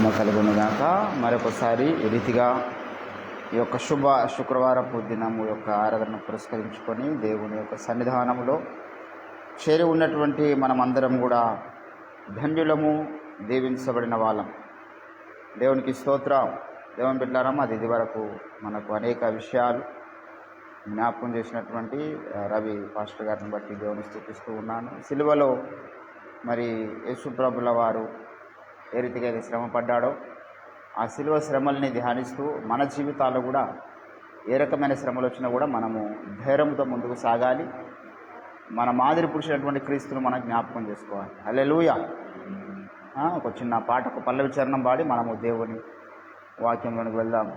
మహిమ కలుగునుగాక. మరొకసారి ఈ రీతిగా ఈ యొక్క శుక్రవారపు దినము యొక్క ఆరాధన పురస్కరించుకొని దేవుని యొక్క సన్నిధానంలో చేరి ఉన్నటువంటి మనమందరం కూడా ధన్యులము, దీవించబడిన వాళ్ళం. దేవునికి స్తోత్రం. దేవుని బిడ్డలారా, అది ఇది వరకు మనకు అనేక విషయాలు జ్ఞాపకం చేసినటువంటి రవి పాస్టర్ గారిని బట్టి దేవుని స్తుతిస్తూ ఉన్నాను. సిలువలో మరి యేసు ప్రభుల వారు ఏ రీతిగా అయితే శ్రమ పడ్డాడో ఆ సిలువ శ్రమల్ని ధ్యానిస్తూ మన జీవితాల్లో కూడా ఏ రకమైన శ్రమలు వచ్చినా కూడా మనము ధైర్యంతో ముందుకు సాగాలి. మన మాదిరి పురుషులైనటువంటి క్రీస్తును మనం జ్ఞాపకం చేసుకోవాలి. హల్లెలూయా. ఒక చిన్న పాటకు పల్లవి చరణం పాడి మనము దేవుని వాక్యంలోనికి వెళ్దాం.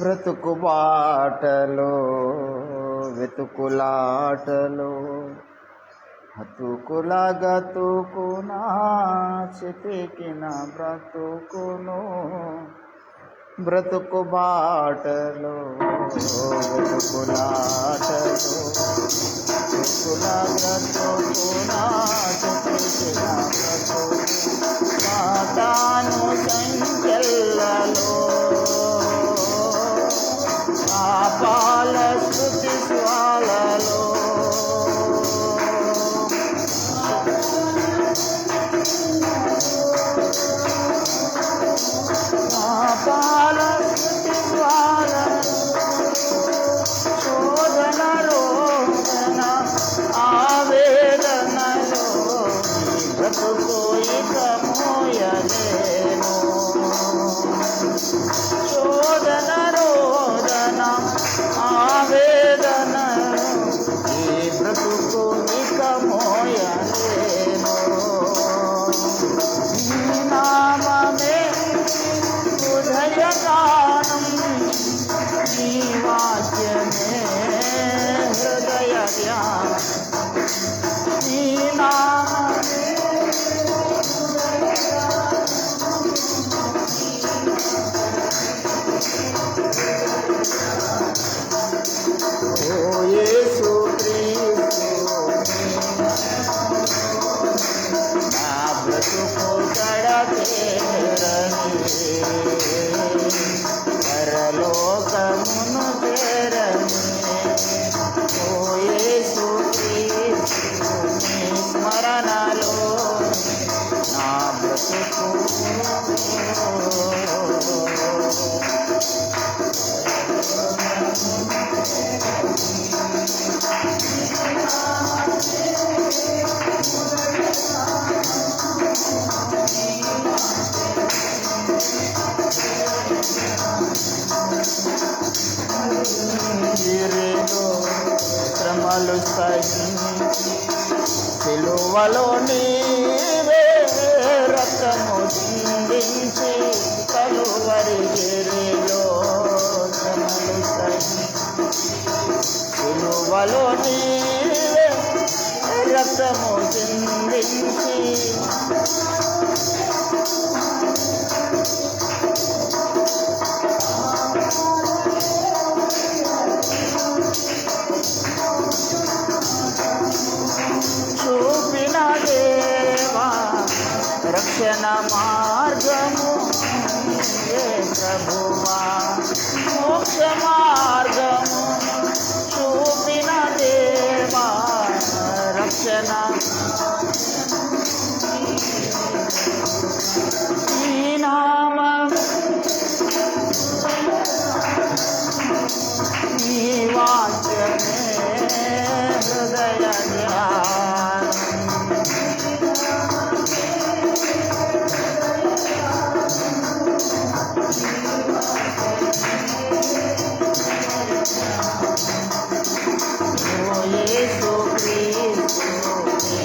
బ్రతుకు బాటలో వెతుకులాటలో హతుకుల గతుకునా చితికిన బ్రతుకును, బ్రతుకు బాటలో వెతుకులాటలో హతుకుల గతుకునా చితికిన బ్రతుకు, సాతాను సంకెళ్ళలో పాపాల స్తుతి స్వాలలో పాపాల స్తుతి స్వాలలో శోధనలో ఆవేదనలో బ్రతుకు ఇక మోయలేను. శోధన రోదన ఆవేదన ఈ బ్రతుకు ఇక మోయలేను. ఈ నామమే హృదయగానం, ఈ వాక్యమే హృదయ ధ్యానం. ఈ నామమే యేసు క్రీస్తు నా బ్రతుకు కడతేరని, పరలోకమును చేరని. ఓ యేసు క్రీస్తు నీ స్మరణలో నా బ్రతుకు శ్రమలు సహించి సిలువలో నీవే రక్తము చిందించి, కలువరి గిరిలో శ్రమలు సహించి సిలువలో నీవే రక్తము చిందించి, చూపిన దేవా రక్షణ మార్గము ఏ ప్రభువా, మోక్ష మార్గము చూపిన దేవా రక్షణ. ఈ నామం ఈ వాక్యమే హృదయ ధ్యానం. ఓ యేసు క్రీస్తు నీ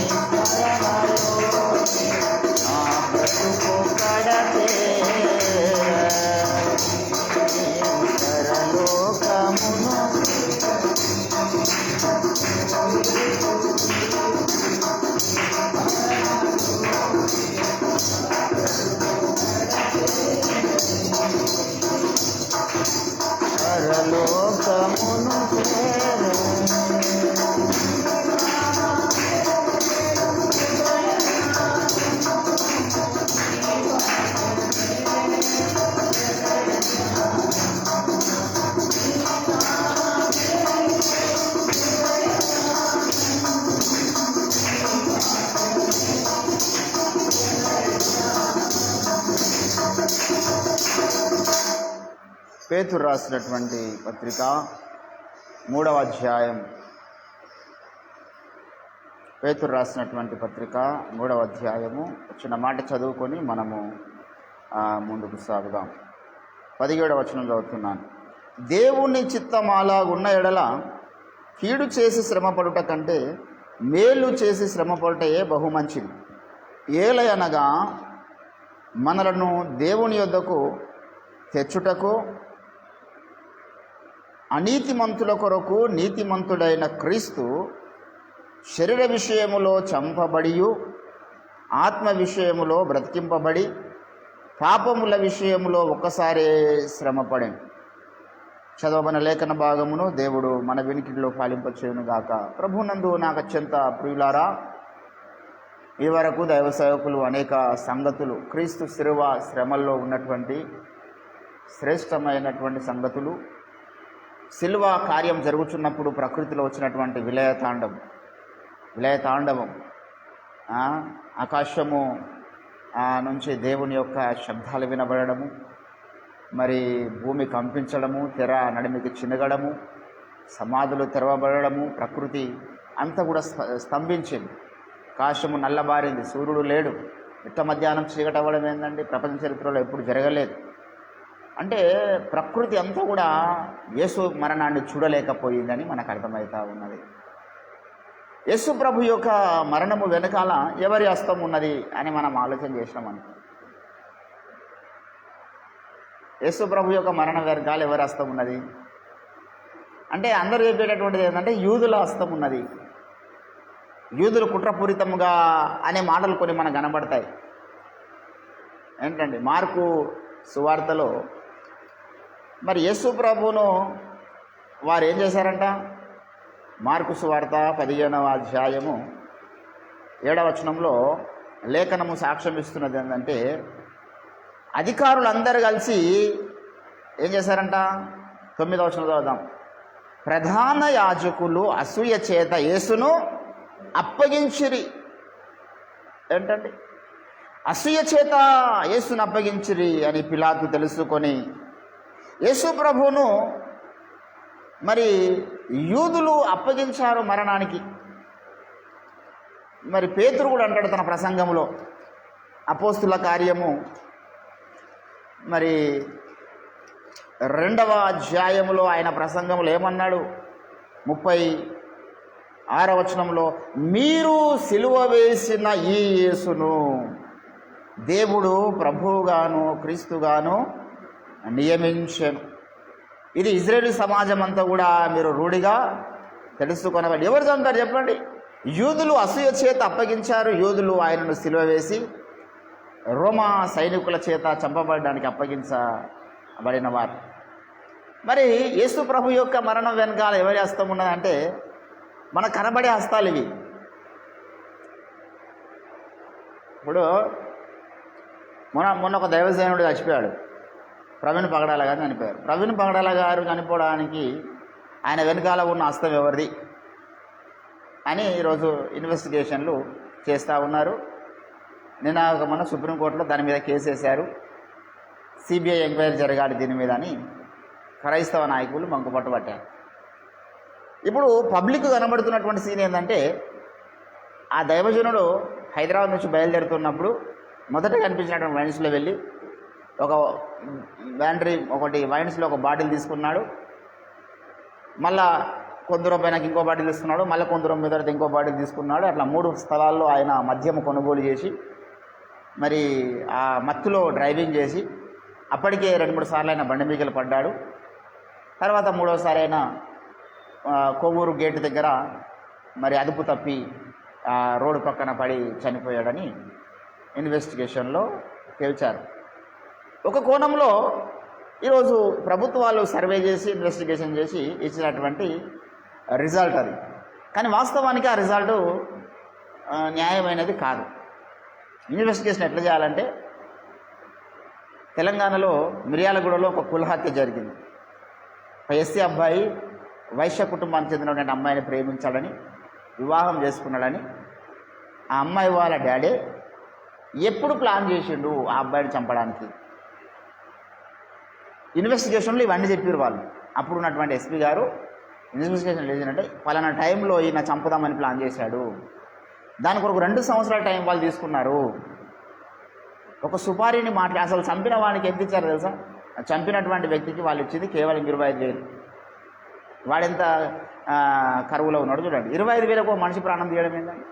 పేతురు రాసినటువంటి పత్రిక 3వ అధ్యాయం. పేతురు రాసినటువంటి పత్రిక 3వ అధ్యాయము చిన్న మాట చదువుకొని మనము ముందుకు సాగుదాం. 17వ వచనం చదువుతున్నాను. దేవుని చిత్తం అలాగున్న ఎడల కీడు చేసి శ్రమపడుట కంటే మేలు చేసి శ్రమపడుటయే బహుమంచిది. ఏలయనగా మనలను దేవుని యొద్దకు తెచ్చుటకు అనీతిమంతుల కొరకు నీతిమంతుడైన క్రీస్తు శరీర విషయములో చంపబడి ఆత్మ విషయములో బ్రతికింపబడి పాపముల విషయములో ఒక్కసారే శ్రమపడే. చదవబడిన లేఖన భాగమును దేవుడు మన వినికిడిలో పాలింపచేయును గాక. ప్రభునందు నాకు అత్యంత ప్రియులారా, ఈ వరకు దైవ సేవకులు అనేక సంగతులు, క్రీస్తు శిలువ శ్రమల్లో ఉన్నటువంటి శ్రేష్టమైనటువంటి సంగతులు, శిలువ కార్యం జరుగుతున్నప్పుడు ప్రకృతిలో వచ్చినటువంటి విలయతాండవం, ఆకాశము నుంచి దేవుని యొక్క శబ్దాలు వినబడము, మరి భూమి కంపించడము, తెర నడిమికి చినగడము, సమాధులు తెరవబడము, ప్రకృతి అంతా కూడా స్తంభించింది. ఆకాశము నల్లబారింది, సూర్యుడు లేడు, మిట్ట మధ్యాహ్నం చీకటవ్వడం ఏందండి? ప్రపంచ చరిత్రలో ఎప్పుడు జరగలేదు. అంటే ప్రకృతి అంతా కూడా యేసు మరణాన్ని చూడలేకపోయిందని మనకు అర్థమవుతా ఉన్నది. యేసు ప్రభు యొక్క మరణము వెనకాల ఎవరి హస్తం ఉన్నది అని మనం ఆలోచన చేసినామనుకో, యేసు ప్రభు యొక్క మరణ వెనకాల ఎవరి హస్తం ఉన్నది అంటే అందరూ చెప్పేటటువంటిది ఏంటంటే యూదుల హస్తం ఉన్నది, యూదులు కుట్రపూరితముగా అనే మాటలు కొన్ని మనకు కనబడతాయి. ఏంటండి, మార్కు సువార్తలో మరి యేసు ప్రభువును వారు ఏం చేశారంట? మార్కు సువార్త 15వ అధ్యాయము 7వ వచనంలో లేఖనము సాక్ష్యం ఇస్తున్నది ఏంటంటే, అధికారులందరూ కలిసి ఏం చేశారంట? 9వ వచనం చదువుదాం. ప్రధాన యాజకులు అసూయ చేత యేసును అప్పగించిరి. ఏంటండి, అసూయ చేత యేసును అప్పగించిరి అని పిలాతు తెలుసుకొని యేసు ప్రభువును మరి యూదులు అప్పగించారు మరణానికి. మరి పేతురు కూడా అంటాడు తన ప్రసంగంలో, అపోస్తుల కార్యము మరి 2వ అధ్యాయములో ఆయన ప్రసంగంలో ఏమన్నాడు? 36వ వచనంలో, మీరు సిలువ వేసిన ఈ యేసును దేవుడు ప్రభువుగాను క్రీస్తుగాను నియమించెను. ఇది ఇజ్రాయేలీ సమాజం అంతా కూడా మీరు రూఢిగా తెలుసుకొనవాలి. ఎవరు చంపారు చెప్పండి? యూదులు అసూయ చేత అప్పగించారు. యూదులు ఆయనను సిలువ వేసి రోమా సైనికుల చేత చంపబడడానికి అప్పగించబడిన వారు. మరి యేసు ప్రభు యొక్క మరణం వెనకాల ఎవరి హస్తం ఉన్నదంటే మనకు కనబడే హస్తాలు ఇవి. ఇప్పుడు మొన్న ఒక దైవజనుడు చచ్చిపోయాడు, ప్రవీణ్ పగడాల గారు చనిపోయారు. ప్రవీణ్ పగడాల గారు చనిపోవడానికి ఆయన వెనకాల ఉన్న హస్తం ఎవరిది అని ఈరోజు ఇన్వెస్టిగేషన్లు చేస్తూ ఉన్నారు. నిన్న మన సుప్రీంకోర్టులో దాని మీద కేసు వేశారు. సిబిఐ ఎంక్వైరీ జరగాలి దీని మీద అని క్రైస్తవ నాయకులు మంకుపట్టు పట్టారు. ఇప్పుడు పబ్లిక్ కనబడుతున్నటువంటి సీన్ ఏంటంటే, ఆ దైవజనుడు హైదరాబాద్ నుంచి బయలుదేరుతున్నప్పుడు మొదట కనిపించినటువంటి వైన్స్లో వెళ్ళి ఒక వైన్స్లో ఒక బాటిల్ తీసుకున్నాడు. మళ్ళా కొంత దూరం పైన ఇంకో బాటిల్ తీసుకున్నాడు. మళ్ళీ కొంత దూరం మీద ఇంకో బాటిల్ తీసుకున్నాడు. అట్లా 3 స్థలాల్లో ఆయన మద్యము కొనుగోలు చేసి మరి ఆ మత్తులో డ్రైవింగ్ చేసి అప్పటికే 2-3 సార్లు ఆయన బండి మీగలు పడ్డాడు. తర్వాత 3వసారి అయినా కొవ్వూరు గేటు దగ్గర మరి అదుపు తప్పి రోడ్డు పక్కన పడి చనిపోయాడని ఇన్వెస్టిగేషన్లో తేల్చారు. ఒక కోణంలో ఈరోజు ప్రభుత్వాలు సర్వే చేసి ఇన్వెస్టిగేషన్ చేసి ఇచ్చినటువంటి రిజల్ట్ అది. కానీ వాస్తవానికి ఆ రిజల్ట్ న్యాయమైనది కాదు. ఇన్వెస్టిగేషన్ ఎట్లా చేయాలంటే, తెలంగాణలో మిర్యాలగూడలో ఒక కులహత్య జరిగింది. ఒక ఎస్సీ అబ్బాయి వైశ్య కుటుంబానికి చెందినటువంటి అమ్మాయిని ప్రేమించాలని వివాహం చేసుకున్నాడని ఆ అమ్మాయి వాళ్ళ డాడీ ఎప్పుడు ప్లాన్ చేసిండు ఆ అబ్బాయిని చంపడానికి. ఇన్వెస్టిగేషన్లో ఇవన్నీ చెప్పారు వాళ్ళు. అప్పుడు ఉన్నటువంటి ఎస్పీ గారు ఇన్వెస్టిగేషన్ ఏంటంటే పలానా టైంలో ఈయన చంపుదామని ప్లాన్ చేశాడు, దాని కొరకు 2 సంవత్సరాల టైం వాళ్ళు తీసుకున్నారు. ఒక సుపారీని అసలు చంపిన వానికి ఎంత ఇచ్చారో తెలుసా? చంపినటువంటి వ్యక్తికి వాళ్ళు ఇచ్చింది కేవలం 25,000. వాడెంత కరువులో ఉన్నాడు చూడండి. 25,000కు మనిషి ప్రాణం తీయడం ఏంటండి?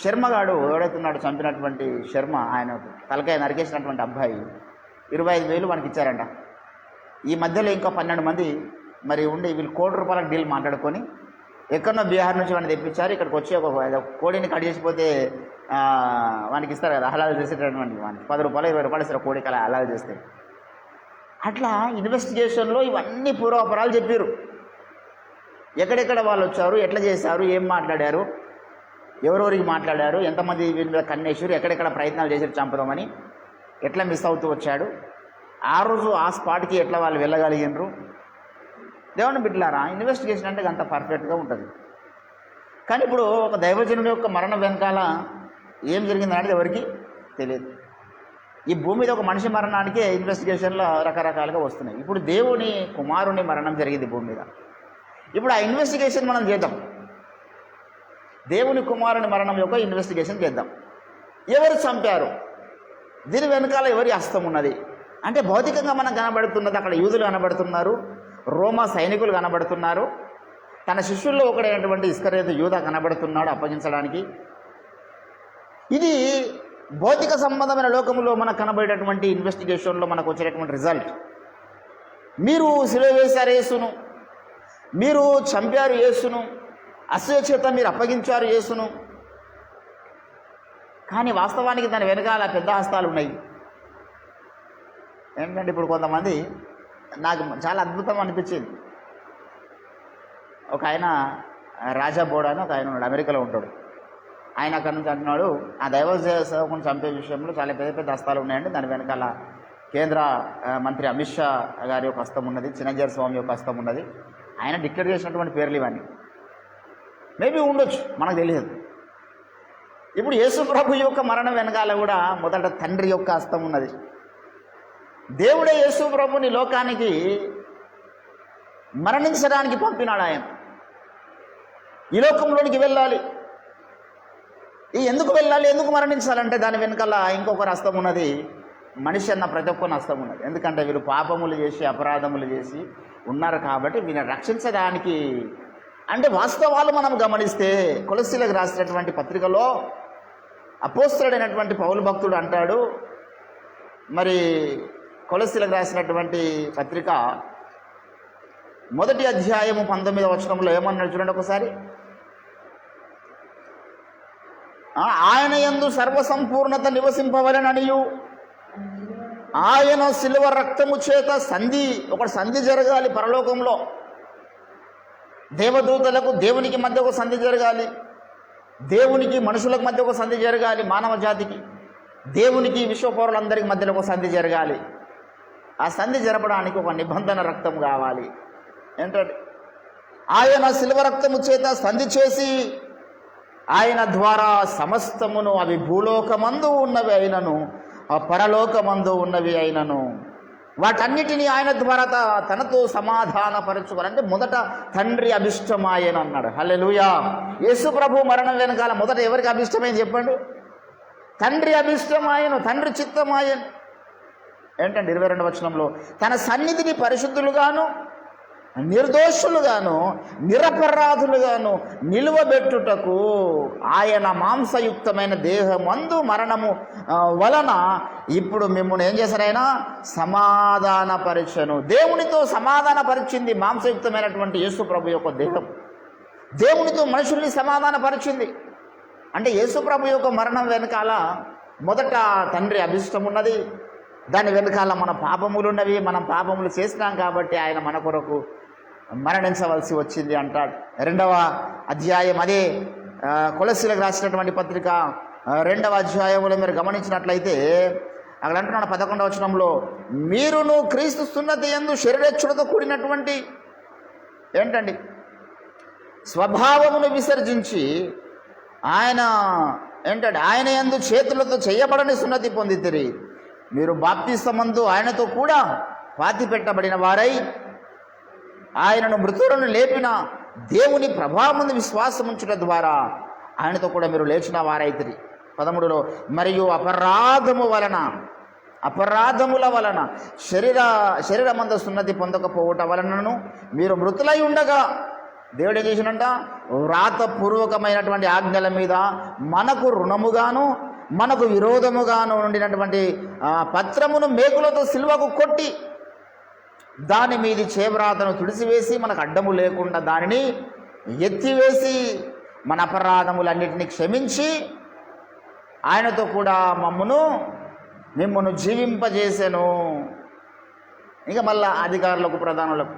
శర్మగాడు ఎవడైతే ఉన్నాడో చంపినటువంటి శర్మ, ఆయన తలకాయ నరికేసినటువంటి అబ్బాయి 25,000 మనకి ఇచ్చారంట. ఈ మధ్యలో ఇంకా 12 మంది మరి ఉండి వీళ్ళు ₹1,00,00,000 డీల్ మాట్లాడుకొని ఎక్కడో బీహార్ నుంచి వాడిని తెప్పించారు. ఇక్కడికి వచ్చి ఒక కోడిని కట్ చేసిపోతే వానికి ఇస్తారు కదా, హలాలు చేసేటటువంటి వానికి ₹10 ₹20 ఇస్తారు కోడికి అలా హలాలు చేస్తే. అట్లా ఇన్వెస్టిగేషన్లో ఇవన్నీ పూర్వాపరాలు చెప్పారు. ఎక్కడెక్కడ వాళ్ళు వచ్చారు, ఎట్లా చేశారు, ఏం మాట్లాడారు, ఎవరెవరికి మాట్లాడారు, ఎంతమంది వీళ్ళ మీద కన్నేశారు, ఎక్కడెక్కడ ప్రయత్నాలు చేశారు చంపదామని, ఎట్లా మిస్ అవుతూ వచ్చాడు, ఆ రోజు ఆ స్పాట్కి ఎట్లా వాళ్ళు వెళ్ళగలిగినరు. దేవుని బిడ్డలారా, ఇన్వెస్టిగేషన్ అంటే అంత పర్ఫెక్ట్గా ఉంటుంది. కానీ ఇప్పుడు ఒక దైవజనుడి యొక్క మరణం వెనకాల ఏం జరిగిందనేది ఎవరికి తెలియదు. ఈ భూమి మీద ఒక మనిషి మరణానికే ఇన్వెస్టిగేషన్లో రకరకాలుగా వస్తున్నాయి. ఇప్పుడు దేవుని కుమారుని మరణం జరిగింది భూమి మీద. ఇప్పుడు ఆ ఇన్వెస్టిగేషన్ మనం చేద్దాం. దేవుని కుమారుని మరణం యొక్క ఇన్వెస్టిగేషన్ చేద్దాం. ఎవరు చంపారు, దీని వెనకాల ఎవరి హస్తం ఉన్నది అంటే భౌతికంగా మనకు కనబడుతున్నది. అక్కడ యూదులు కనబడుతున్నారు, రోమా సైనికులు కనబడుతున్నారు, తన శిష్యుల్లో ఒకడైనటువంటి ఇస్కరియోతు యూదా కనబడుతున్నాడు అప్పగించడానికి. ఇది భౌతిక సంబంధమైన లోకంలో మనకు కనబడేటటువంటి ఇన్వెస్టిగేషన్లో మనకు వచ్చేటటువంటి రిజల్ట్. మీరు సిలువ వేశారు యేసును, మీరు చంపారు యేసును, అసూయ చేత మీరు అప్పగించారు యేసును. కానీ వాస్తవానికి దాని వెనకాల పెద్ద హస్తాలు ఉన్నాయి. ఏంటంటే ఇప్పుడు కొంతమంది నాకు చాలా అద్భుతం అనిపించింది. ఒక ఆయన రాజా బోడా అని ఒక ఆయన ఉన్నాడు, అమెరికాలో ఉంటాడు. ఆయన అక్కడి నుంచి అంటున్నాడు, ఆ దైవ సేవకుని చంపే విషయంలో చాలా పెద్ద పెద్ద హస్తాలు ఉన్నాయండి. దాని వెనకాల కేంద్ర మంత్రి అమిత్ షా గారి యొక్క హస్తం ఉన్నది, చిన్నజీర స్వామి యొక్క హస్తం ఉన్నది. ఆయన డిక్లేర్ చేసినటువంటి పేర్లు ఇవన్నీ. మేబీ ఉండొచ్చు, మనకు తెలియదు. ఇప్పుడు యేసు ప్రభు యొక్క మరణం వెనకాల కూడా మొదట తండ్రి యొక్క హస్తం ఉన్నది. దేవుడే యేసు ప్రభుని లోకానికి మరణించడానికి పంపినాడు. ఆయన ఈ లోకంలోనికి వెళ్ళాలి. ఎందుకు వెళ్ళాలి, ఎందుకు మరణించాలంటే దాని వెనకాల ఇంకొకరు హస్తం ఉన్నది. మనిషి అన్న ప్రతి ఒక్కరి హస్తం ఉన్నది. ఎందుకంటే వీళ్ళు పాపములు చేసి అపరాధములు చేసి ఉన్నారు కాబట్టి వీళ్ళని రక్షించడానికి. అంటే వాస్తవాలు మనం గమనిస్తే కొలస్సీలకు రాసినటువంటి పత్రికలో అపోస్తలుడైనటువంటి పౌలు భక్తుడు అంటాడు, మరి కొలస్సీలకు రాసినటువంటి పత్రిక 1వ అధ్యాయము 19వ వచనంలో ఏమన్నాడు చూడండి ఒకసారి. ఆయన యందు సర్వసంపూర్ణత నివసింపవలెననియు ఆయన శిలువ రక్తము చేత ఒక సంధి జరగాలి పరలోకంలో. దేవదూతలకు దేవునికి మధ్య ఒక సంధి జరగాలి, దేవునికి మనుషులకు మధ్య ఒక సంధి జరగాలి, మానవ జాతికి దేవునికి విశ్వపౌరులందరికి మధ్యలో ఒక సంధి జరగాలి. ఆ సంధి జరపడానికి ఒక నిబంధన రక్తం కావాలి. ఏంటంటే ఆయన శిలువ రక్తము చేత సంధి చేసి ఆయన ద్వారా సమస్తమును, అవి భూలోకమందు ఉన్నవి అయినను పరలోకమందు ఉన్నవి అయినను, వాటన్నిటినీ ఆయన ద్వారా తనతో సమాధానపరచుకోవాలంటే మొదట తండ్రి అభిష్టమాయను అన్నాడు. హల్లెలూయా. యేసు ప్రభు మరణం వెనకాల మొదట ఎవరికి అభిష్టమైంది చెప్పండి? తండ్రి అభిష్టమాయను, తండ్రి చిత్తమాయను. ఏంటంటే 22వ వచనంలో తన సన్నిధిని పరిశుద్ధులుగాను నిర్దోషులుగాను నిరపరాధులుగాను నిలువబెట్టుటకు ఆయన మాంసయుక్తమైన దేహమందు మరణము వలన ఇప్పుడు మిమ్మల్ని ఏం చేశారు? ఆయన సమాధానపరిచెను. దేవునితో సమాధానపరిచింది మాంసయుక్తమైనటువంటి యేసు ప్రభు యొక్క దేహం. దేవునితో మనుషుల్ని సమాధానపరిచింది. అంటే యేసు ప్రభు యొక్క మరణం వెనకాల మొదట తండ్రి అభిష్టం ఉన్నది, దాని వెనకాల మన పాపములు ఉన్నవి. మనం పాపములు చేసినాం కాబట్టి ఆయన మన కొరకు మరణించవలసి వచ్చింది అంటాడు. 2వ అధ్యాయం అదే కొలస్సీలకు రాసినటువంటి పత్రిక 2వ అధ్యాయంలో మీరు గమనించినట్లయితే అక్కడ అంటున్నాడు 11వ వచనంలో, మీరును క్రీస్తు సున్నతి యందు శరీరేచ్ఛులతో కూడినటువంటి ఏంటండి స్వభావమును విసర్జించి ఆయన యందు చేతులతో చేయబడని సున్నతి పొందితిరి, మీరు బాప్తిస్మమందు ఆయనతో కూడా పాతి పెట్టబడిన వారై ఆయనను మృతులను లేపిన దేవుని ప్రభావముందు విశ్వాసం ఉంచుట ద్వారా ఆయనతో కూడా మీరు లేచిన వారైతిరి. 13లో మరియు అపరాధముల వలన శరీరమంద సున్నతి పొందకపోవట వలనను మీరు మృతులై ఉండగా దేవుడు ఏం చేసినంట, వ్రాతపూర్వకమైనటువంటి ఆజ్ఞల మీద మనకు రుణముగాను మనకు విరోధముగాను ఉండినటువంటి పత్రమును మేకులతో సిలువకు కొట్టి దాని మీది చేవ్రాతను తుడిసివేసి మనకు అడ్డము లేకుండా దానిని ఎత్తివేసి మన అపరాధములన్నిటినీ క్షమించి ఆయనతో కూడా మిమ్మును జీవింపజేసెను. ఇంకా మళ్ళా అధికారులకు ప్రధానులకు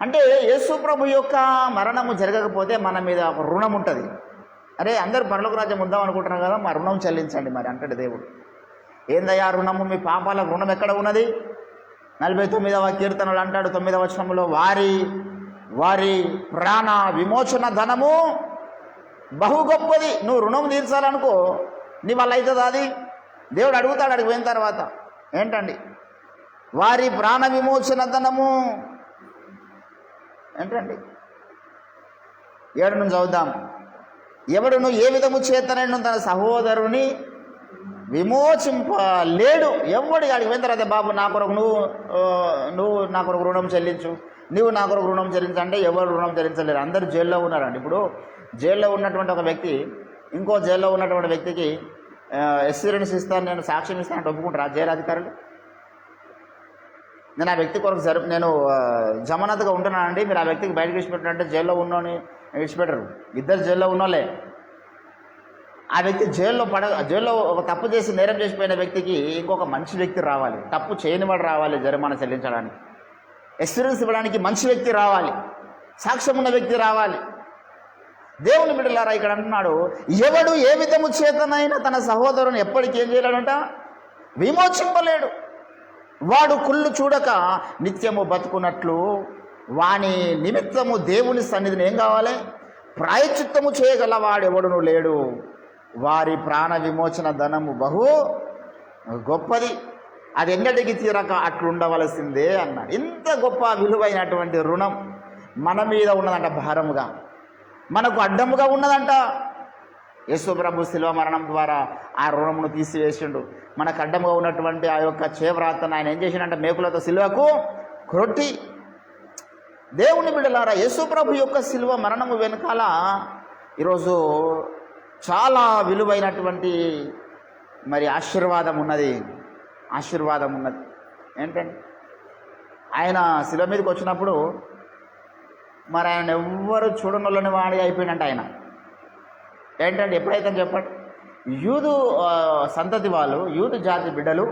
అంటే యేసు ప్రభు యొక్క మరణము జరగకపోతే మన మీద ఒక రుణం ఉంటుంది. అరే అందరూ పరలోక రాజ్యం ఉందాం అనుకుంటున్నారు కదా, మా రుణం చెల్లించండి మరి అంటాడు దేవుడు. ఏందయ్యా రుణము? మీ పాపాలకు రుణం ఎక్కడ ఉన్నది? 49వ కీర్తనలు అంటాడు 9వ వచనంలో, వారి ప్రాణ విమోచన ధనము బహు గొప్పది. నువ్వు రుణం తీర్చాలనుకో, నీ వల్ల అవుతుందా? అది దేవుడు అడుగుతాడు. అడిగి పోయిన తర్వాత ఏంటండి వారి ప్రాణ విమోచన ధనము ఏంటండి? 7 నుంచి చదువుదాం. ఎవడును ఏ విధము చేతనైనా తన సహోదరుని విమోచింపలేడు. ఎవడు అడిగి పోయిన తర్వాత, బాబు నా కొరకు నువ్వు నా కొరకు రుణం చెల్లించు, నువ్వు నా కొరకు రుణం చెల్లించు అంటే ఎవరు రుణం చెల్లించలేరు. అందరూ జైల్లో ఉన్నారండి. ఇప్పుడు జైల్లో ఉన్నటువంటి ఒక వ్యక్తి ఇంకో జైల్లో ఉన్నటువంటి వ్యక్తికి ఎస్సూరెన్స్ ఇస్తాను, నేను సాక్ష్యం ఇస్తానంటే ఒప్పుకుంటారా జైలు అధికారులు? నేను ఆ వ్యక్తి కొరకు నేను జమానత్గా ఉంటున్నానండి, మీరు ఆ వ్యక్తికి బయటకు విడిచిపెట్టారంటే జైల్లో ఉన్నోని విడిచిపెట్టరు. ఇద్దరు జైల్లో ఉన్నోళ్ళే. ఆ వ్యక్తి జైల్లో ఒక తప్పు చేసి నేరం చేసిపోయిన వ్యక్తికి ఇంకొక మంచి వ్యక్తి రావాలి, తప్పు చేయనివాడు రావాలి జరిమానా చెల్లించడానికి, ఎక్స్పీరియన్స్ ఇవ్వడానికి మంచి వ్యక్తి రావాలి, సాక్ష్యం ఉన్న వ్యక్తి రావాలి. దేవుని బిడ్డలారా ఇక్కడ అంటున్నాడు, ఎవడు ఏ విధము చేతనైనా తన సహోదరుని ఎప్పటికీ ఏం చేయలేడంట, విమోచింపలేడు. వాడు కుళ్ళు చూడక నిత్యము బతుకున్నట్లు వాని నిమిత్తము దేవుని సన్నిధిని ఏం కావాలి, ప్రాయచిత్తము చేయగల వాడెవడును లేడు. వారి ప్రాణ విమోచన ధనము బహు గొప్పది, అది ఎన్నటికి తీరక అట్లుండవలసిందే అన్నాడు. ఇంత గొప్ప విలువైనటువంటి రుణం మన మీద ఉన్నదంట, భారముగా మనకు అడ్డముగా ఉన్నదంట. యేసు ప్రభు శిలువ మరణం ద్వారా ఆ రుణమును తీసివేసిండు. మనకు అడ్డముగా ఉన్నటువంటి ఆ యొక్క చేవ్రాతను ఆయన ఏం చేసిండంటే మేకులతో శిలువకు కొట్టి. దేవుని బిడ్డలారా, యేసు ప్రభు యొక్క శిలువ మరణము వెనకాల ఈరోజు చాలా విలువైనటువంటి మరి ఆశీర్వాదం ఉన్నది. ఏంటంటే ఆయన శిలువ మీదకి వచ్చినప్పుడు మరి ఆయన ఎవ్వరు చూడనోళ్ళని వాడి అయిపోయినట్టు ఆయన. ఏంటంటే ఎప్పుడైతే చెప్పండి, యూదు సంతతి వాళ్ళు, యూదు జాతి బిడ్డలు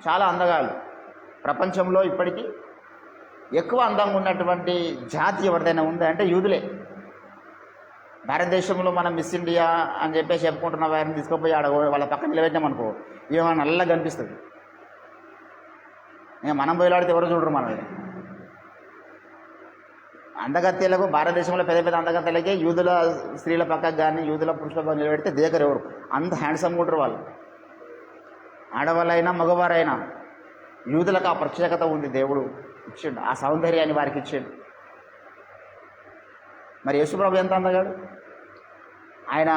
చాలా అందగాళ్ళు. ప్రపంచంలో ఇప్పటికీ ఎక్కువ అందంగా ఉన్నటువంటి జాతి ఎవరిదైనా ఉందా అంటే యూదులే. భారతదేశంలో మనం మిస్ ఇండియా అని చెప్పేసి చెప్పుకుంటున్న వారిని తీసుకుపోయి ఆడ వాళ్ళ పక్కన నిలబెట్టామనుకో, ఏమైనా నల్లగా కనిపిస్తుంది. మనం పోయిలాడితే ఎవరు చూడరు మనల్ని. అందగత్తెలకు భారతదేశంలో పెద్ద పెద్ద అందగత్తెలకే యూదుల స్త్రీల పక్కకు కానీ యూదుల పురుషులకు నిలబెడితే దేకరు ఎవరు, అంత హ్యాండ్సమ్ ఉంటారు వాళ్ళు. ఆడవాళ్ళైనా మగవారైనా యూదులకు ఆ ప్రత్యేకత ఉంది, దేవుడు ఇచ్చిండు, ఆ సౌందర్యాన్ని వారికి ఇచ్చిండు. మరి యేసుప్రభు ఎంత అందగాడు, ఆయన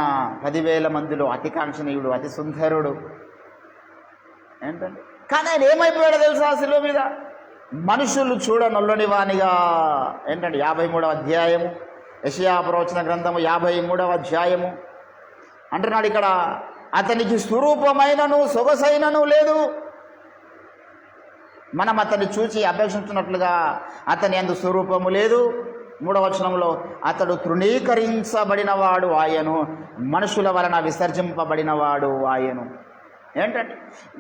10,000 మందిలో అతి కాంక్షణీయుడు, అతి సుందరుడు. ఏంటంటే కానీ ఆయన ఏమైపోయాడో తెలుసా, శిలువ మీద మనుషులు చూడనొల్లని వానిగా. ఏంటంటే 53వ అధ్యాయము యెషయా ప్రవచన గ్రంథము 53వ అధ్యాయము అంటున్నాడు ఇక్కడ, అతనికి స్వరూపమైనను సొగసైనను లేదు. మనం అతన్ని చూచి అపేక్షించినట్లుగా అతని యందు స్వరూపము లేదు. 3వ వచనంలో అతడు తృణీకరించబడినవాడు ఆయను, మనుషుల వలన విసర్జింపబడినవాడు ఆయను. ఏంటంటే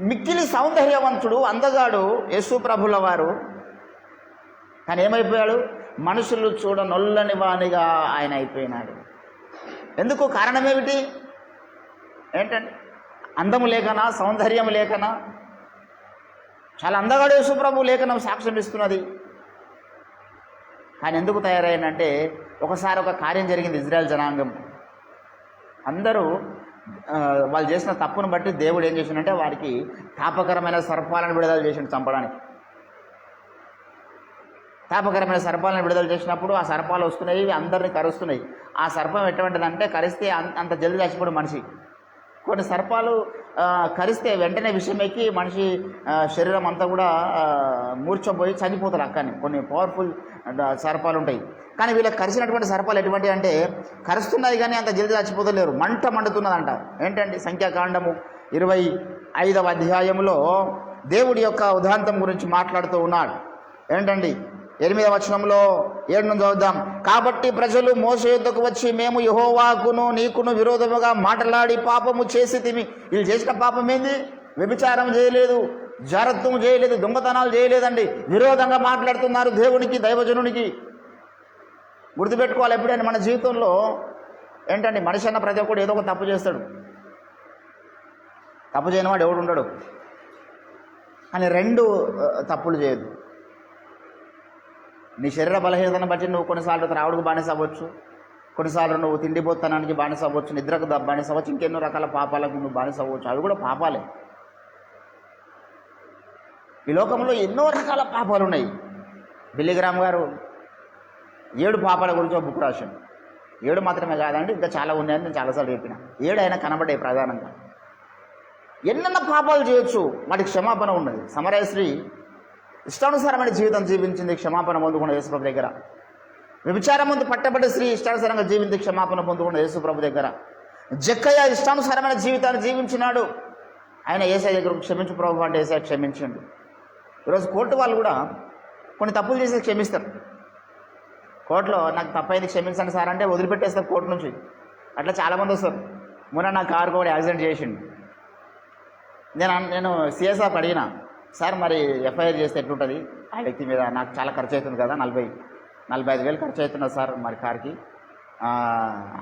మిక్కిలి సౌందర్యవంతుడు, అందగాడు యేసు ప్రభుల వారు. కానీ ఏమైపోయాడు, మనుషులు చూడనొల్లని వానిగా ఆయన అయిపోయినాడు. ఎందుకు? కారణమేమిటి? ఏంటంటే అందము లేకనా, సౌందర్యం లేకనా? చాలా అందగాడు యేసు ప్రభు లేఖనం సాక్ష్యం ఇస్తున్నది. కానీ ఎందుకు తయారైనంటే ఒకసారి ఒక కార్యం జరిగింది. ఇజ్రాయెల్ జనాంగం అందరూ వాళ్ళు చేసిన తప్పును బట్టి దేవుడు ఏం చేసిండంటే వారికి తాపకరమైన సర్పాలను విడుదల చేసిండు చంపడానికి. తాపకరమైన సర్పాలను విడుదల చేసినప్పుడు ఆ సర్పాలు వస్తున్నాయి, అందరినీ కరుస్తున్నాయి. ఆ సర్పం ఎటువంటిదంటే కరిస్తే అంత జల్ది చచ్చిపోడు మనిషి. కొన్ని సర్పాలు కరిస్తే వెంటనే విషం ఎక్కి మనిషి శరీరం అంతా కూడా మూర్ఛపోయి చనిపోతారు. అక్కడనే కొన్ని పవర్ఫుల్ సర్పాలు ఉంటాయి. కానీ వీళ్ళకి కరిసినటువంటి సర్పాలు ఎటువంటి అంటే కరుస్తున్నాయి కానీ అంత జల్ది చచ్చిపోతలేరు, మంట మండుతున్నదంట. ఏంటండి సంఖ్యాకాండము 25వ అధ్యాయంలో దేవుడి యొక్క ఉదాంతం గురించి మాట్లాడుతూ ఉన్నాడు. ఏంటండి 8వ వచనంలో 7 నుంచి చదువుదాం. కాబట్టి ప్రజలు మోషే యుద్ధకు వచ్చి, మేము యెహోవాకును నీకును విరోధముగా మాటలాడి పాపము చేసితిమి. వీళ్ళు చేసిన పాపం ఏంది? వ్యభిచారం చేయలేదు, జారత్వం చేయలేదు, దొంగతనాలు చేయలేదండి. విరోధంగా మాట్లాడుతున్నారు దేవునికి, దైవజనునికి. గుర్తుపెట్టుకోవాలి, ఎప్పుడైనా మన జీవితంలో ఏంటండి మనిషి అన్న ప్రతి ఒక్కడు ఏదో ఒక తప్పు చేస్తాడు. తప్పు చేయని వాడు ఎవడు ఉండడు. కానీ 2 తప్పులు చేయదు. నీ శరీర బలహీనతను బట్టి నువ్వు కొన్నిసార్లు త్రావుడికి బానిస అవ్వచ్చు, కొన్నిసార్లు నువ్వు తిండిపోతనానికి బానిస అవ్వచ్చు, నిద్రకు బానిస అవ్వచ్చు, ఇంకెన్నో రకాల పాపాలకు నువ్వు బానిస అవ్వచ్చు. అవి కూడా పాపాలే. ఈ లోకంలో ఎన్నో రకాల పాపాలు ఉన్నాయి. బిల్లిగ్రామ్ గారు 7 పాపాల గురించి ఒక బుక్ రాశాడు. 7 మాత్రమే కాదండి, ఇంకా చాలా ఉన్నాయని నేను చాలాసార్లు చెప్పిన. 7 అయినా కనబడే ప్రధానంగా ఎన్నెన్న పాపాలు చేయొచ్చు, వాటికి క్షమాపణ ఉన్నది. సమరయశ్రీ ఇష్టానుసారమైన జీవితం జీవించింది, క్షమాపణ పొందుకున్న యేసుప్రభు దగ్గర. వ్యభిచారం ముందు పట్టబడ్డ స్త్రీ ఇష్టానుసారంగా జీవించి క్షమాపణ పొందుకున్న యేసుప్రభు దగ్గర. జక్కయ్య ఇష్టానుసారమైన జీవితాన్ని జీవించినాడు. ఆయన యేసయ్య దగ్గర క్షమించు ప్రభు అంటే యేసయ్య క్షమించండి. ఈరోజు కోర్టు వాళ్ళు కూడా కొన్ని తప్పులు చేసి క్షమిస్తారు. కోర్టులో నాకు తప్పైంది క్షమించండి సార్ అంటే వదిలిపెట్టేస్తారు కోర్టు నుంచి. అట్లా చాలామంది వస్తారు. మొన్న నా కారు కూడా యాక్సిడెంట్ చేసిండు. నేను సిఎస్ఆర్కి అడిగిన, సార్ మరి ఎఫ్ఐఆర్ చేస్తే ఎట్లుంటుంది ఆ వ్యక్తి మీద? నాకు చాలా ఖర్చు అవుతుంది కదా, 40-45 వేలు ఖర్చు అవుతున్నది సార్ మరి కార్కి. ఆ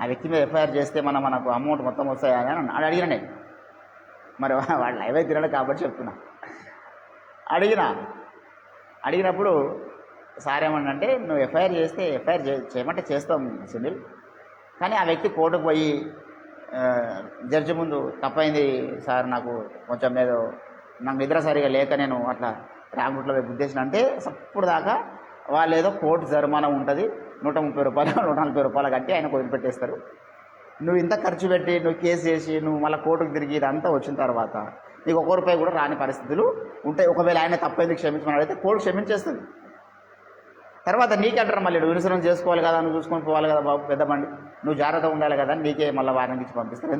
వ్యక్తి మీద ఎఫ్ఐఆర్ చేస్తే మనకు అమౌంట్ మొత్తం వస్తాయా అని అడిగిన నేను. మరి వాడు లైవ్ అయితే తినడు కాబట్టి చెప్తున్నా. అడిగినప్పుడు సార్ ఏమన్నంటే, నువ్వు ఎఫ్ఐఆర్ చేస్తే ఎఫ్ఐఆర్ చేయమంటే చేస్తాం సునీల్, కానీ ఆ వ్యక్తి కోర్టుకు పోయి జడ్జి ముందు తప్పైంది సార్, నాకు కొంచెం నాకు నిద్ర సరిగా లేక నేను అట్లా రాంగ్ రూట్లో ఉద్దేశం అంటే అప్పుడు దాకా వాళ్ళు ఏదో కోర్టు జరిమానా ఉంటుంది, 130 రూపాయలు 140 రూపాయలు కట్టి ఆయన వదిలిపెట్టేస్తారు. నువ్వు ఇంత ఖర్చు పెట్టి నువ్వు కేసు చేసి నువ్వు మళ్ళీ కోర్టుకు తిరిగి ఇదంతా వచ్చిన తర్వాత నీకు 1 రూపాయి కూడా రాని పరిస్థితులు ఉంటాయి. ఒకవేళ ఆయన తప్పైంది క్షమించమని అడిగితే కోర్టు క్షమించేస్తుంది. తర్వాత నీకంటారు మళ్ళీ నువ్వు ఇన్సూరెన్స్ చేసుకోవాలి కదా, నువ్వు చూసుకొని పోవాలి కదా బాబు, పెద్ద బండి, నువ్వు జాగ్రత్తగా ఉండాలి కదా, నీకే మళ్ళీ వారానికి ఇచ్చి పంపిస్తారు.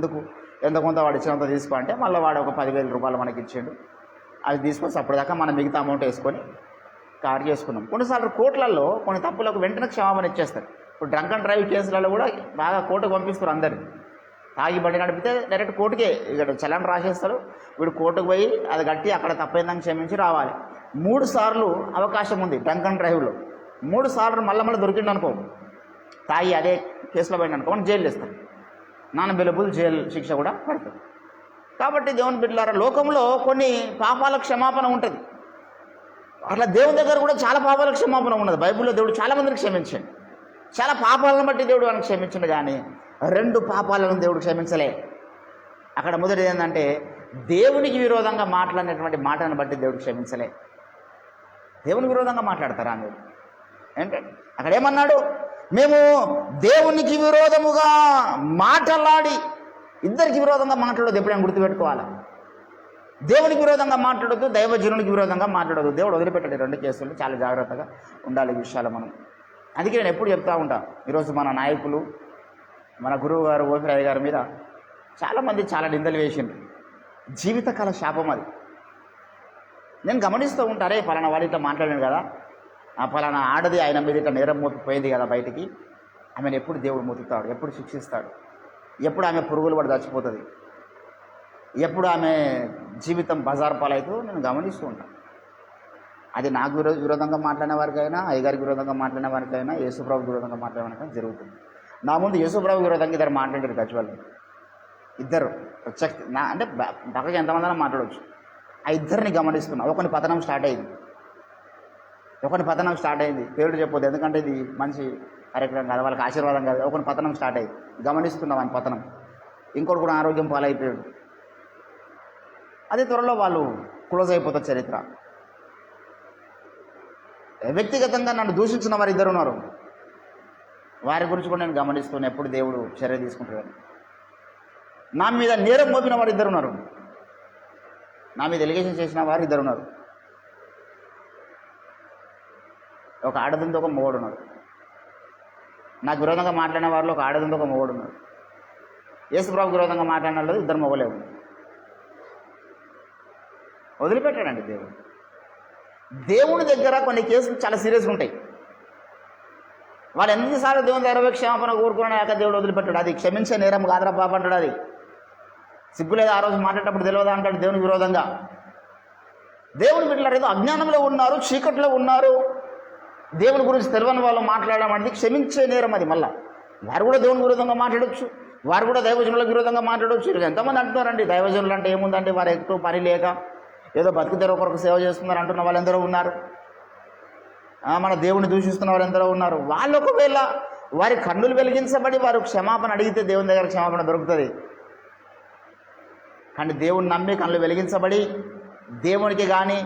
ఎంత కొంత వాడు ఇచ్చినంత తీసుకో అంటే మళ్ళీ వాడు ఒక 10,000 రూపాయలు మనకి ఇచ్చాడు. అది తీసుకొని అప్పటిదాకా మనం మిగతా అమౌంట్ వేసుకొని కార్ చేసుకున్నాం. కొన్నిసార్లు కోర్టులలో కొన్ని తప్పులకు వెంటనే క్షమాపణ ఇచ్చేస్తారు. ఇప్పుడు డ్రంక్ అండ్ డ్రైవ్ కేసులలో కూడా బాగా కోర్టుకు పంపిస్తారు. అందరినీ తాగి బండి నడిపితే డైరెక్ట్ కోర్టుకే ఇక్కడ చలాన్ రాసేస్తారు. వీడు కోర్టుకు పోయి అది కట్టి అక్కడ తప్పైందని క్షమించి రావాలి. 3 సార్లు అవకాశం ఉంది డ్రంక్ అండ్ డ్రైవ్లో. 3 సార్లు మళ్ళీ దొరికిండు అనుకో, తాగి అదే కేసులో పోయింది అనుకో, మనం జైలు వేస్తాం. నాన్ అవైలబుల్ జైలు శిక్ష కూడా పడుతుంది. కాబట్టి దేవుని బిడ్డలారా, లోకంలో కొన్ని పాపాల క్షమాపణ ఉంటుంది. అట్లా దేవుని దగ్గర కూడా చాలా పాపాల క్షమాపణ ఉన్నది. బైబిల్లో దేవుడు చాలా మందిని క్షమించండి, చాలా పాపాలను బట్టి దేవుడు మనకు క్షమించండు. కానీ 2 పాపాలను దేవుడు క్షమించలే. అక్కడ మొదటిది ఏంటంటే దేవునికి విరోధంగా మాట్లాడినటువంటి మాటను బట్టి దేవుడు క్షమించలే. దేవునికి విరోధంగా మాట్లాడతారా మీరు? ఏంటంటే అక్కడ ఏమన్నాడు? మేము దేవునికి విరోధముగా మాట్లాడి, ఇద్దరికి విరోధంగా మాట్లాడొద్దు. ఎప్పుడైనా గుర్తుపెట్టుకోవాలా, దేవునికి విరోధంగా మాట్లాడొద్దు, దైవజనునికి విరోధంగా మాట్లాడొద్దు. దేవుడు వదిలిపెట్టాడు 2 కేసులు. చాలా జాగ్రత్తగా ఉండాలి ఈ విషయాలు మనం. అందుకే నేను ఎప్పుడు చెప్తా ఉంటాను, ఈరోజు మన నాయకులు, మన గురువు గారు ఓఫిరాయ్ గారి మీద చాలామంది చాలా నిందలు వేసిండ్రు. జీవితకాల శాపం అది. నేను గమనిస్తూ ఉంటారే, ఫలానా వాడు ఇట్లా మాట్లాడాను కదా, ఆ ఫలానా ఆడది ఆయన మీద ఇట్లా నేరం మోపిపోయింది కదా బయటికి, ఆమెను ఎప్పుడు దేవుడు మోతుతాడు, ఎప్పుడు శిక్షిస్తాడు, ఎప్పుడు ఆమె పురుగులు పడి చచ్చిపోతుంది, ఎప్పుడు ఆమె జీవితం బజార్ పాలవుతుందో నేను గమనిస్తూ ఉంటాను. అది నాకు విరోధంగా మాట్లాడిన వారికైనా, అయ్యగారికి విరోధంగా మాట్లాడిన వారికైనా, యేసుప్రభుకి విరోధంగా మాట్లాడిన వారికైనా జరుగుతుంది. నా ముందు యేసుప్రభుకి విరోధంగా 2 మాట్లాడారు గజ్వెల్లో. 2 ప్రత్యక్ష అంటే పక్కకి ఎంతమంది మాట్లాడవచ్చు. ఆ 2ని గమనిస్తున్నా. ఒకని పతనం స్టార్ట్ అయింది. పేరు చెప్పొద్దు, ఎందుకంటే ఇది మంచి కార్యక్రమం కాదు, వాళ్ళకి ఆశీర్వాదం కాదు. ఒకని పతనం స్టార్ట్ అయింది. గమనిస్తున్నాం ఆయన పతనం. ఇంకోటి కూడా ఆరోగ్యం పాలైపోయాడు. అదే త్వరలో వాళ్ళు క్లోజ్ అయిపోతారు చరిత్ర. వ్యక్తిగతంగా నన్ను దూషించిన వారు ఇద్దరు ఉన్నారు. వారి గురించి కూడా నేను గమనిస్తున్నాను, ఎప్పుడు దేవుడు చర్య తీసుకుంటాడు. నా మీద నేరం మోపిన వారు ఇద్దరు ఉన్నారు. నా మీద ఎలిగేషన్ చేసిన వారు ఇద్దరు ఉన్నారు. ఒక ఆడదంతో ఒక మొగోడు ఉన్నాడు. నాకు విరోధంగా మాట్లాడిన వారిలో ఒక ఆడదంతో ఒక మొగోడు ఉన్నాడు. యేసుప్రభుకు విరోధంగా మాట్లాడిన వాళ్ళు ఇద్దరు మొగలేవు. వదిలిపెట్టాడండి దేవుడు. దేవుని దగ్గర కొన్ని కేసులు చాలా సీరియస్గా ఉంటాయి. వాళ్ళు ఎన్నిసార్లు దేవుని దగ్గర క్షమాపణ కోరుకున్నాక దేవుడు వదిలిపెట్టాడు. అది క్షమించే నేరం కాదరా పాప అంటాడు. అది సిగ్గులేదు, ఆ రోజు మాట్లాడేటప్పుడు తెలియదా అంటాడు దేవునికి విరోధంగా. దేవుని బిడ్డలారు ఏదో అజ్ఞానంలో ఉన్నారు, చీకట్లో ఉన్నారు, దేవుని గురించి తెలియని వాళ్ళు మాట్లాడడం అనేది క్షమించే నేరం. అది మళ్ళీ వారు కూడా దేవుని విరోధంగా మాట్లాడవచ్చు, వారు కూడా దైవజనులకు విరోధంగా మాట్లాడవచ్చు. ఈరోజు ఎంతమంది అంటున్నారండి దైవజనులు అంటే ఏముందంటే వారు ఎక్కువ పని లేక ఏదో బతుకు తెరవ కొరకు సేవ చేస్తున్నారు అంటున్న వాళ్ళు ఎందరో ఉన్నారు. మన దేవుని దూషిస్తున్న వాళ్ళు ఎందరో ఉన్నారు. వాళ్ళు ఒకవేళ వారి కన్నులు వెలిగించబడి వారు క్షమాపణ అడిగితే దేవుని దగ్గర క్షమాపణ దొరుకుతుంది. కానీ దేవుని నమ్మి కన్నులు వెలిగించబడి దేవునికి కానీ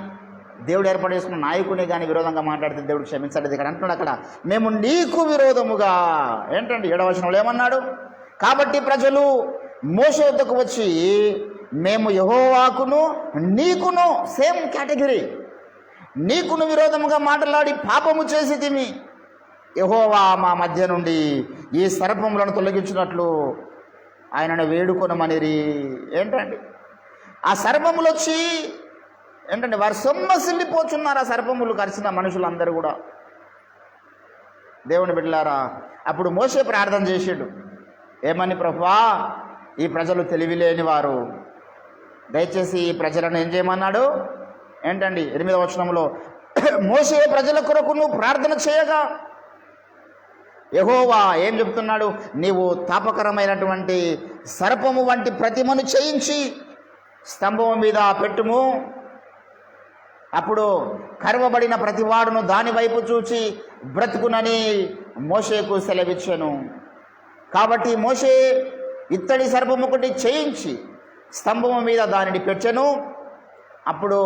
దేవుడు ఏర్పాటు చేసుకున్న నాయకుని కానీ విరోధంగా మాట్లాడితే దేవుడు క్షమించలేదు. ఇక్కడ అంటున్నాడు, అక్కడ మేము నీకు విరోధముగా ఏంటండి 7వ వచనంలో ఏమన్నాడు? కాబట్టి ప్రజలు మోషే వద్దకు వచ్చి మేము యెహోవాకును నీకును సేమ్ కేటగిరీ, నీకును విరోధముగా మాట్లాడి పాపము చేసి తిని యెహోవా మా మధ్య నుండి ఈ సర్పములను తొలగించినట్లు ఆయనను వేడుకొనమనిరి. ఏంటండి ఆ సర్పములు వచ్చి ఏంటంటే వారు సొమ్మసిల్లిపోతున్నారు. ఆ సర్పములు కరిచిన మనుషులందరూ కూడా. దేవుని బిడ్డలారా, అప్పుడు మోషే ప్రార్థన చేసాడు. ఏమని? ప్రభువా, ఈ ప్రజలు తెలివి లేని వారు, దయచేసి ఈ ప్రజలను ఏం చేయమన్నాడు? ఏంటండి 8వ వచనంలో మోషే ప్రజల కొరకు నువ్వు ప్రార్థన చేయగా యెహోవా ఏం చెప్తున్నాడు? నీవు తాపకరమైనటువంటి సర్పము వంటి ప్రతిమను చేయించి స్తంభం మీద పెట్టుము, అప్పుడు కరువబడిన ప్రతివాడును దాని వైపు చూచి బ్రతుకునని మోషేకు సెలవిచ్చెను. కాబట్టి మోషే ఇత్తడి సర్పము ఒకటి చేయించి స్తంభము మీద దానిని పెట్టెను. అప్పుడు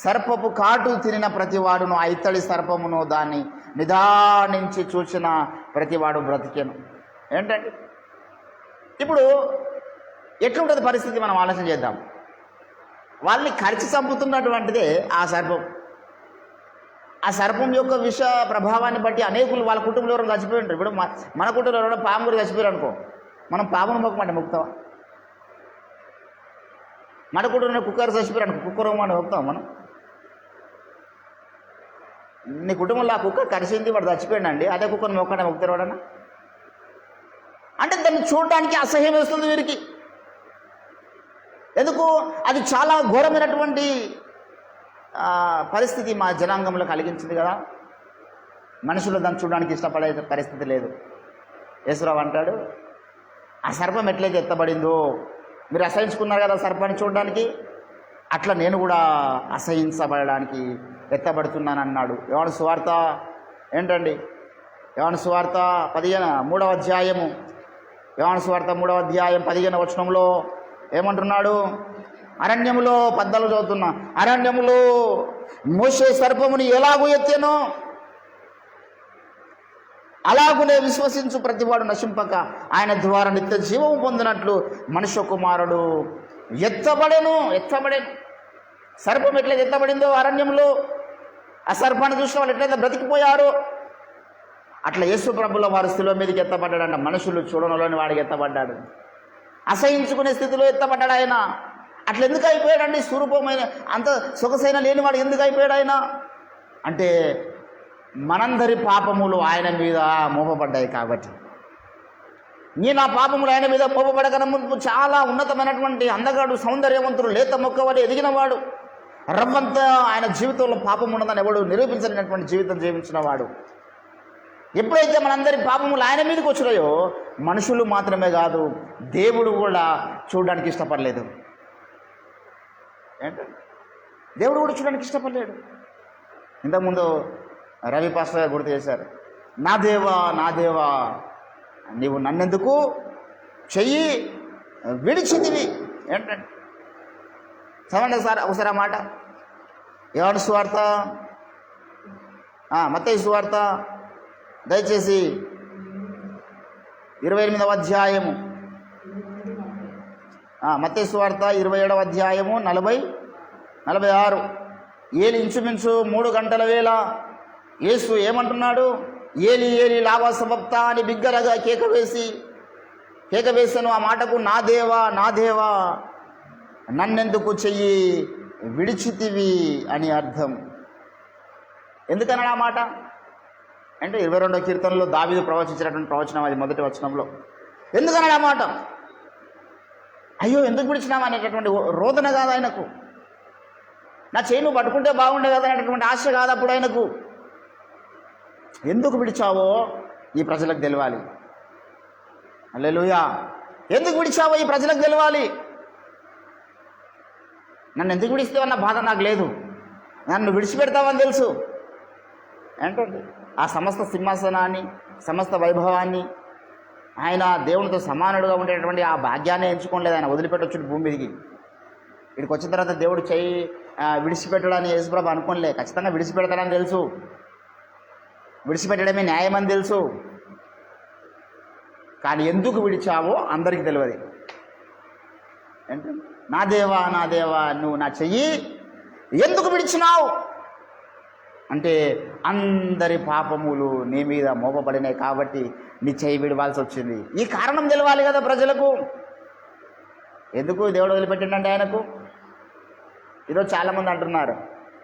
సర్పపు కాటు తినిన ప్రతివాడును ఆ ఇత్తడి సర్పమును దాన్ని నిదానించి చూసిన ప్రతివాడు బ్రతికెను. ఏంటండి ఇప్పుడు ఎట్లుంటుంది పరిస్థితి? మనం ఆలోచన చేద్దాం. వాళ్ళని కరిచి చంపుతున్నటువంటిదే ఆ సర్పం. ఆ సర్పం యొక్క విష ప్రభావాన్ని బట్టి అనేకులు వాళ్ళ కుటుంబంలో ఎవరైనా చచ్చిపోయి ఉంటారు. ఇప్పుడు మన కుటుంబంలో ఎవరైనా పాము కూడా చచ్చిపోయారు అనుకో, మనం పామును మొక్కమంటే మొక్కుతావా? మన కుటుంబంలో కుక్కర్ చచ్చిపోయారు అనుకో, కుక్కర్ అంటే మొక్కుతాం మనం? నీ కుటుంబంలో ఆ కుక్క కరిచింది, వాడు చచ్చిపోయాడండి, అదే కుక్కను మొక్కనే మొక్కుతారు వాడన్నా? అంటే దాన్ని చూడడానికి అసహ్యం వేస్తుంది వీరికి. ఎందుకు? అది చాలా ఘోరమైనటువంటి పరిస్థితి మా జనాంగంలో కలిగించింది కదా. మనుషులు దాన్ని చూడడానికి ఇష్టపడే పరిస్థితి లేదు. యేసురావు అంటాడు, ఆ సర్పం ఎట్లయితే ఎత్తబడిందో, మీరు అసహించుకున్నారు కదా సర్పాన్ని చూడడానికి, అట్లా నేను కూడా అసహించబడడానికి ఎత్తబడుతున్నాను అన్నాడు. యోహాను సువార్త ఏంటండి? యోహాను సువార్త 3వ అధ్యాయము, యోహాను సువార్త 3వ అధ్యాయం 15వ వచనంలో ఏమంటున్నాడు? అరణ్యములో 14 చదువుతున్నా. అరణ్యములో మోషే సర్పముని ఎలాగూ ఎత్తెనో అలాగునే విశ్వసించు ప్రతివాడు నశింపక ఆయన ద్వారా నిత్య జీవము పొందినట్లు మనుష్య కుమారుడు ఎత్తబడెను. సర్పం ఎట్లయితే ఎత్తబడిందో అరణ్యంలో, ఆ సర్పాన్ని చూసిన వాళ్ళు ఎట్లయితే బ్రతికిపోయారో, అట్లా యేసు ప్రభుల వారు శిలువ మీదకి ఎత్తబడ్డాడంట. మనుషులు చూడడంలోని వాడికి ఎత్తబడ్డాడు. అసహించుకునే స్థితిలో ఎత్తబడ్డాడు ఆయన. అట్లా ఎందుకు అయిపోయాడండి? స్వరూపమైన అంత సొగసైన లేనివాడు ఎందుకు అయిపోయాడు ఆయన అంటే, మనందరి పాపములు ఆయన మీద మోపబడ్డాయి కాబట్టి. నా పాపములు ఆయన మీద మోపబడకన ముందు చాలా ఉన్నతమైనటువంటి అందగాడు, సౌందర్యవంతుడు, లేత మొక్కవాడు, ఎదిగినవాడు, రవ్వంతా ఆయన జీవితంలో పాపం ఉన్నదని ఎవడు నిరూపించలేనటువంటి జీవితం జీవించిన వాడు. ఎప్పుడైతే మనందరి పాపములు ఆయన మీదకి వచ్చినాయో, మనుషులు మాత్రమే కాదు దేవుడు కూడా చూడడానికి ఇష్టపడలేదు. ఏంటంటే దేవుడు కూడా చూడడానికి ఇష్టపడలేడు. ఇంతకుముందు రవి పాస్టర్ గారు గుర్తు చేశారు, నా దేవా నీవు నన్నెందుకు చెయ్యి విడిచితివి. ఏంటంటే చదవండి ఒకసారి ఆ మాట. యోహాను సువార్త, మత్తయి సువార్త దయచేసి 28వ అధ్యాయము, మత్తయి సువార్త 27వ అధ్యాయము 40-46. ఏలి ఇంచుమించు 3 గంటల వేళ యేసు ఏమంటున్నాడు? ఏలి ఏలి లావా సబక్తా అని బిగ్గరగా కేక వేసాను. ఆ మాటకు నా దేవా నా దేవా నన్నెందుకు చెయ్యి విడిచితివి అని అర్థం. ఎందుకన్నాడు ఆ మాట అంటే 22వ కీర్తనలో దావీదు ప్రవచించినటువంటి ప్రవచనం, అది మొదటి వచనంలో. ఎందుకన్నాడు ఆ మాట? అయ్యో ఎందుకు విడిచినావు అనేటటువంటి రోదన కాదు ఆయనకు. నా చేయి నువ్వు పట్టుకుంటే బాగుండే కదా అనేటటువంటి ఆశ కాదు అప్పుడు ఆయనకు. ఎందుకు విడిచావో ఈ ప్రజలకు తెలవాలి. హల్లెలూయా. ఎందుకు విడిచావో ఈ ప్రజలకు తెలవాలి. నన్ను ఎందుకు విడిస్తావన్న బాధ నాకు లేదు, నన్ను విడిచిపెడతావని తెలుసు. ఏంటండి ఆ సమస్త సింహాసనాన్ని, సమస్త వైభవాన్ని, ఆయన దేవునితో సమానుడుగా ఉండేటువంటి ఆ భాగ్యాన్ని ఎంచుకోలేదు. ఆయన వదిలిపెట్టొచ్చు భూమి మీదికి. ఇక్కడికి వచ్చిన తర్వాత దేవుడు చెయ్యి విడిచిపెట్టడాన్ని యేసుప్రభు అనుకోలే. ఖచ్చితంగా విడిచిపెడతాడని తెలుసు, విడిచిపెట్టడమే న్యాయమని తెలుసు. కానీ ఎందుకు విడిచావో అందరికీ తెలియదు. ఏంటంటే నా దేవా నా దేవా నువ్వు నా చెయ్యి ఎందుకు విడిచినావు అంటే అందరి పాపములు నీ మీద మోపబడినాయి కాబట్టి నీ చెయ్యి విడవాల్సి వచ్చింది. ఈ కారణం తెలవాలి కదా ప్రజలకు. ఎందుకు దేవుడు వదిలిపెట్టిండంటే ఆయనకు. ఈరోజు చాలామంది అంటున్నారు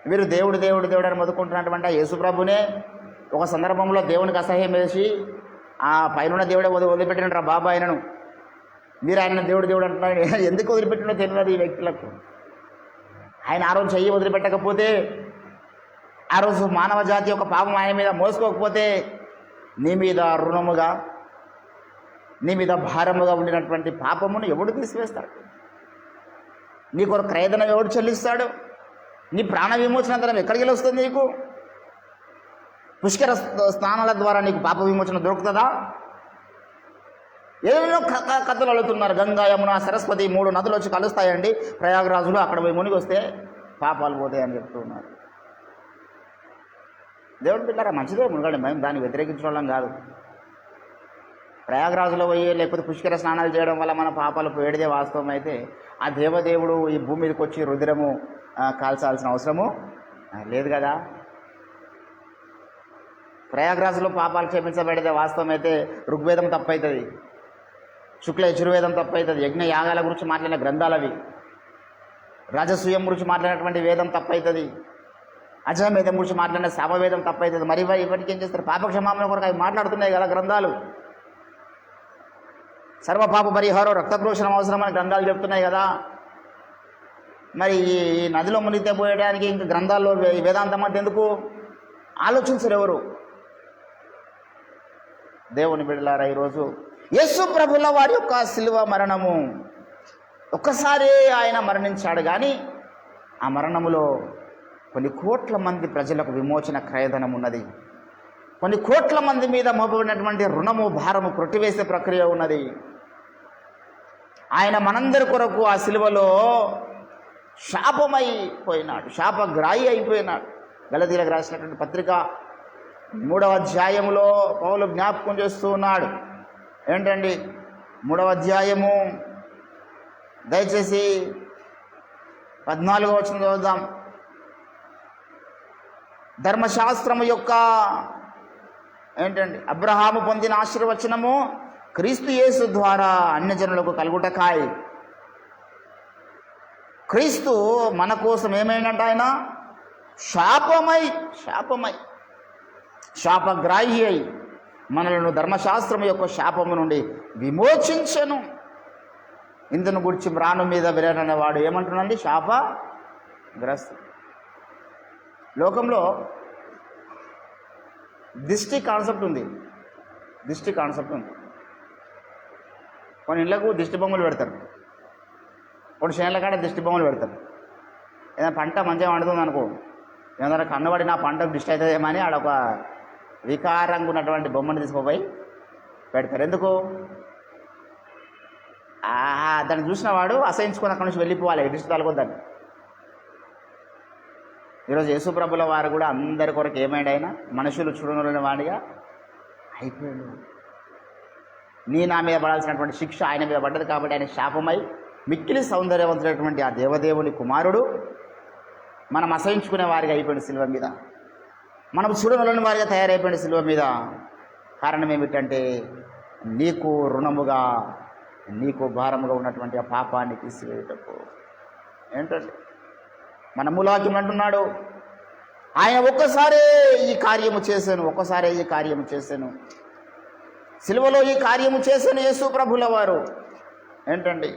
వీరు దేవుడు దేవుడు దేవుడు అని మొదలుకుంటున్నటువంటి యేసుప్రభునే ఒక సందర్భంలో దేవునికి అసహ్యం వేసి ఆ పైన దేవుడే వదిలిపెట్టినట్రా బాబా ఆయనను. మీరు ఆయన దేవుడు దేవుడు అంటున్నారు. ఎందుకు వదిలిపెట్టినో తెలియదు ఈ వ్యక్తులకు. ఆయన ఆ రోజు చెయ్యి వదిలిపెట్టకపోతే, ఆ రోజు మానవ జాతి యొక్క పాపం ఆయన మీద మోసుకోకపోతే నీ మీద రుణముగా, నీ మీద భారముగా ఉండినటువంటి పాపమును ఎవడు తీసివేస్తాడు? నీ కొరకు క్రయధనం ఎవడు చెల్లిస్తాడు? నీ ప్రాణ విమోచన ఎక్కడికి వస్తుంది? నీకు పుష్కర స్నానాల ద్వారా నీకు పాప విమోచన దొరుకుతుందా? ఏమేమో కథలు అడుగుతున్నారు. గంగా యమున సరస్వతి 3 నదులు వచ్చి కలుస్తాయండి ప్రయాగరాజులో, అక్కడ పోయి మునిగి వస్తే పాపాలు పోతాయని చెప్తున్నారు. దేవుడు పిల్లరా మంచిదే మునగండి, మేము దాన్ని వ్యతిరేకించడం వాళ్ళం కాదు. ప్రయాగరాజులో పోయి లేకపోతే పుష్కర స్నానాలు చేయడం వల్ల మన పాపాలు పోయేదే వాస్తవం అయితే, ఆ దేవదేవుడు ఈ భూమి మీదకి వచ్చి రుద్రము కాల్చాల్సిన అవసరము లేదు కదా. ప్రయాగరాజులో పాపాలు క్షమించబడేదే వాస్తవం అయితే ఋగ్వేదం తప్పవుతుంది, శుక్ల యజుర్వేదం తప్పవుతుంది, యజ్ఞ యాగాల గురించి మాట్లాడిన గ్రంథాలు అవి, రాజసూయం గురించి మాట్లాడినటువంటి వేదం తప్పవుతుంది, అజమేధం గురించి మాట్లాడిన సామవేదం తప్పవుతుంది. మరి ఇప్పటికి ఏం చేస్తారు? పాపక్షమాపణ కొరకు అవి మాట్లాడుతున్నాయి కదా గ్రంథాలు. సర్వపాప పరిహారం రక్తప్రోషణం అవసరం అని గ్రంథాలు చెప్తున్నాయి కదా. మరి ఈ నదిలో మునిగితే పోయడానికి ఇంక గ్రంథాల్లో వేదాంతం అంటే ఎందుకు? ఆలోచించరు ఎవరు. దేవుని బిడ్డలారా, ఈరోజు యేసు ప్రభుల వారి యొక్క శిలువ మరణము ఒక్కసారి ఆయన మరణించాడు, కానీ ఆ మరణములో కొన్ని కోట్ల మంది ప్రజలకు విమోచన క్రయధనం ఉన్నది. కొన్ని కోట్ల మంది మీద మోపబడినటువంటి రుణము భారము కొట్టివేసే ప్రక్రియ ఉన్నది. ఆయన మనందరి కొరకు ఆ శిలువలో శాపమైపోయినాడు, శాపగ్రాహి అయిపోయినాడు. గలతీయులకు రాసినటువంటి పత్రిక 3వ అధ్యాయములో పౌలు జ్ఞాపకం చేస్తూ ఉన్నాడు. ఏంటండి 3వ అధ్యాయము దయచేసి 14వ వచనం చదువుదాం. ధర్మశాస్త్రము యొక్క ఏంటండి అబ్రహాము పొందిన ఆశీర్వచనము క్రీస్తు యేసు ద్వారా అన్యజనులకు కలుగుటకాయ్. క్రీస్తు మన కోసం ఏమైనట్టు? ఆయన శాపగ్రాహి అయి మనలను ధర్మశాస్త్రం యొక్క శాపము నుండి విమోచించెను. ఇందును గురించి మ్రాను మీద విరననేవాడు ఏమంటున్నాండి? శాపగ్రస్తు. లోకంలో దిష్టి కాన్సెప్ట్ ఉంది. కొన్ని ఇళ్లకు దిష్టి బొమ్మలు పెడతారు, కొన్ని చేనుల కాడ దిష్టి బొమ్మలు పెడతారు. ఏదైనా పంట మంచిగా పండుతుంది అనుకో, ఏదైనా కన్నుబడి నా పంటకు దిష్టి అవుతుందేమో అని ఆడొక వికారంగా ఉన్నటువంటి బొమ్మను తీసుకుపోయి పెడతారు. ఎందుకు? దాన్ని చూసిన వాడు అసహించుకొని అక్కడి నుంచి వెళ్ళిపోవాలి, ఎడిస్ట్ తలకొద్దని. ఈరోజు యేసుప్రభుల వారు కూడా అందరి కొరకు ఏమైంది, ఆయన మనుషులు చూడని వాడిగా అయిపోయాడు. నా మీద పడాల్సినటువంటి శిక్ష ఆయన మీద పడ్డది కాబట్టి ఆయన శాపమై మిక్కిలి సౌందర్యవంతుడైనటువంటి ఆ దేవదేవుని కుమారుడు మనం అసహించుకునే వారిగా అయిపోయింది సిలువ మీద, మనం చూడని వారిగా తయారైపోయింది సిలువ మీద. కారణం ఏమిటంటే నీకు రుణముగా, నీకు భారముగా ఉన్నటువంటి ఆ పాపాన్ని తీసివేయటకు. ఏంటంటే మన మూలవాక్యం అంటున్నాడు, ఆయన ఒక్కసారే ఈ కార్యము చేశాను, సిలువలో ఈ కార్యము చేశాను యేసు ప్రభుల వారు. ఏంటండి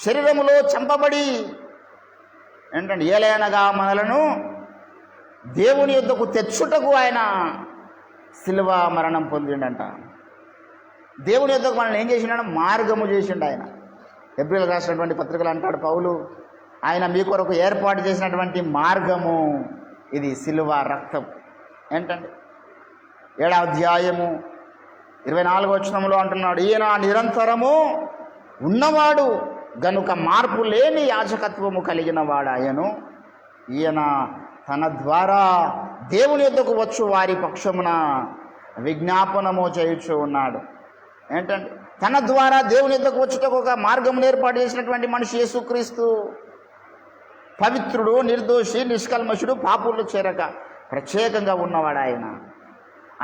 శరీరములో చంపబడి ఏంటండి ఏలయనగా మనలను దేవుని యొద్దకు తెచ్చుటకు ఆయన సిలువ మరణం పొందిండంట. దేవుని యొద్దకు మనల్ని ఏం చేసిండ, మార్గము చేసిండు ఆయన. ఏప్రిల్ రాసినటువంటి పత్రికలు అంటాడు పౌలు, ఆయన మీ కొరకు ఏర్పాటు చేసినటువంటి మార్గము ఇది సిలువ రక్తం. ఏంటండి 7వ అధ్యాయము 24వ వచనంలో అంటున్నాడు, ఈయన నిరంతరము ఉన్నవాడు గనుక మార్పు లేని యాజకత్వము కలిగిన వాడాయను. ఈయన తన ద్వారా దేవుని యొద్దకు వచ్చు వారి పక్షమున విజ్ఞాపనము చేయుచు ఉన్నాడు. ఏంటంటే తన ద్వారా దేవుని యొద్దకు వచ్చుటకు ఒక మార్గం ఏర్పాటు చేసినటువంటి మనిషి యేసుక్రీస్తు. పవిత్రుడు, నిర్దోషి, నిష్కల్మషుడు, పాపులు చేరక ప్రత్యేకంగా ఉన్నవాడు ఆయన.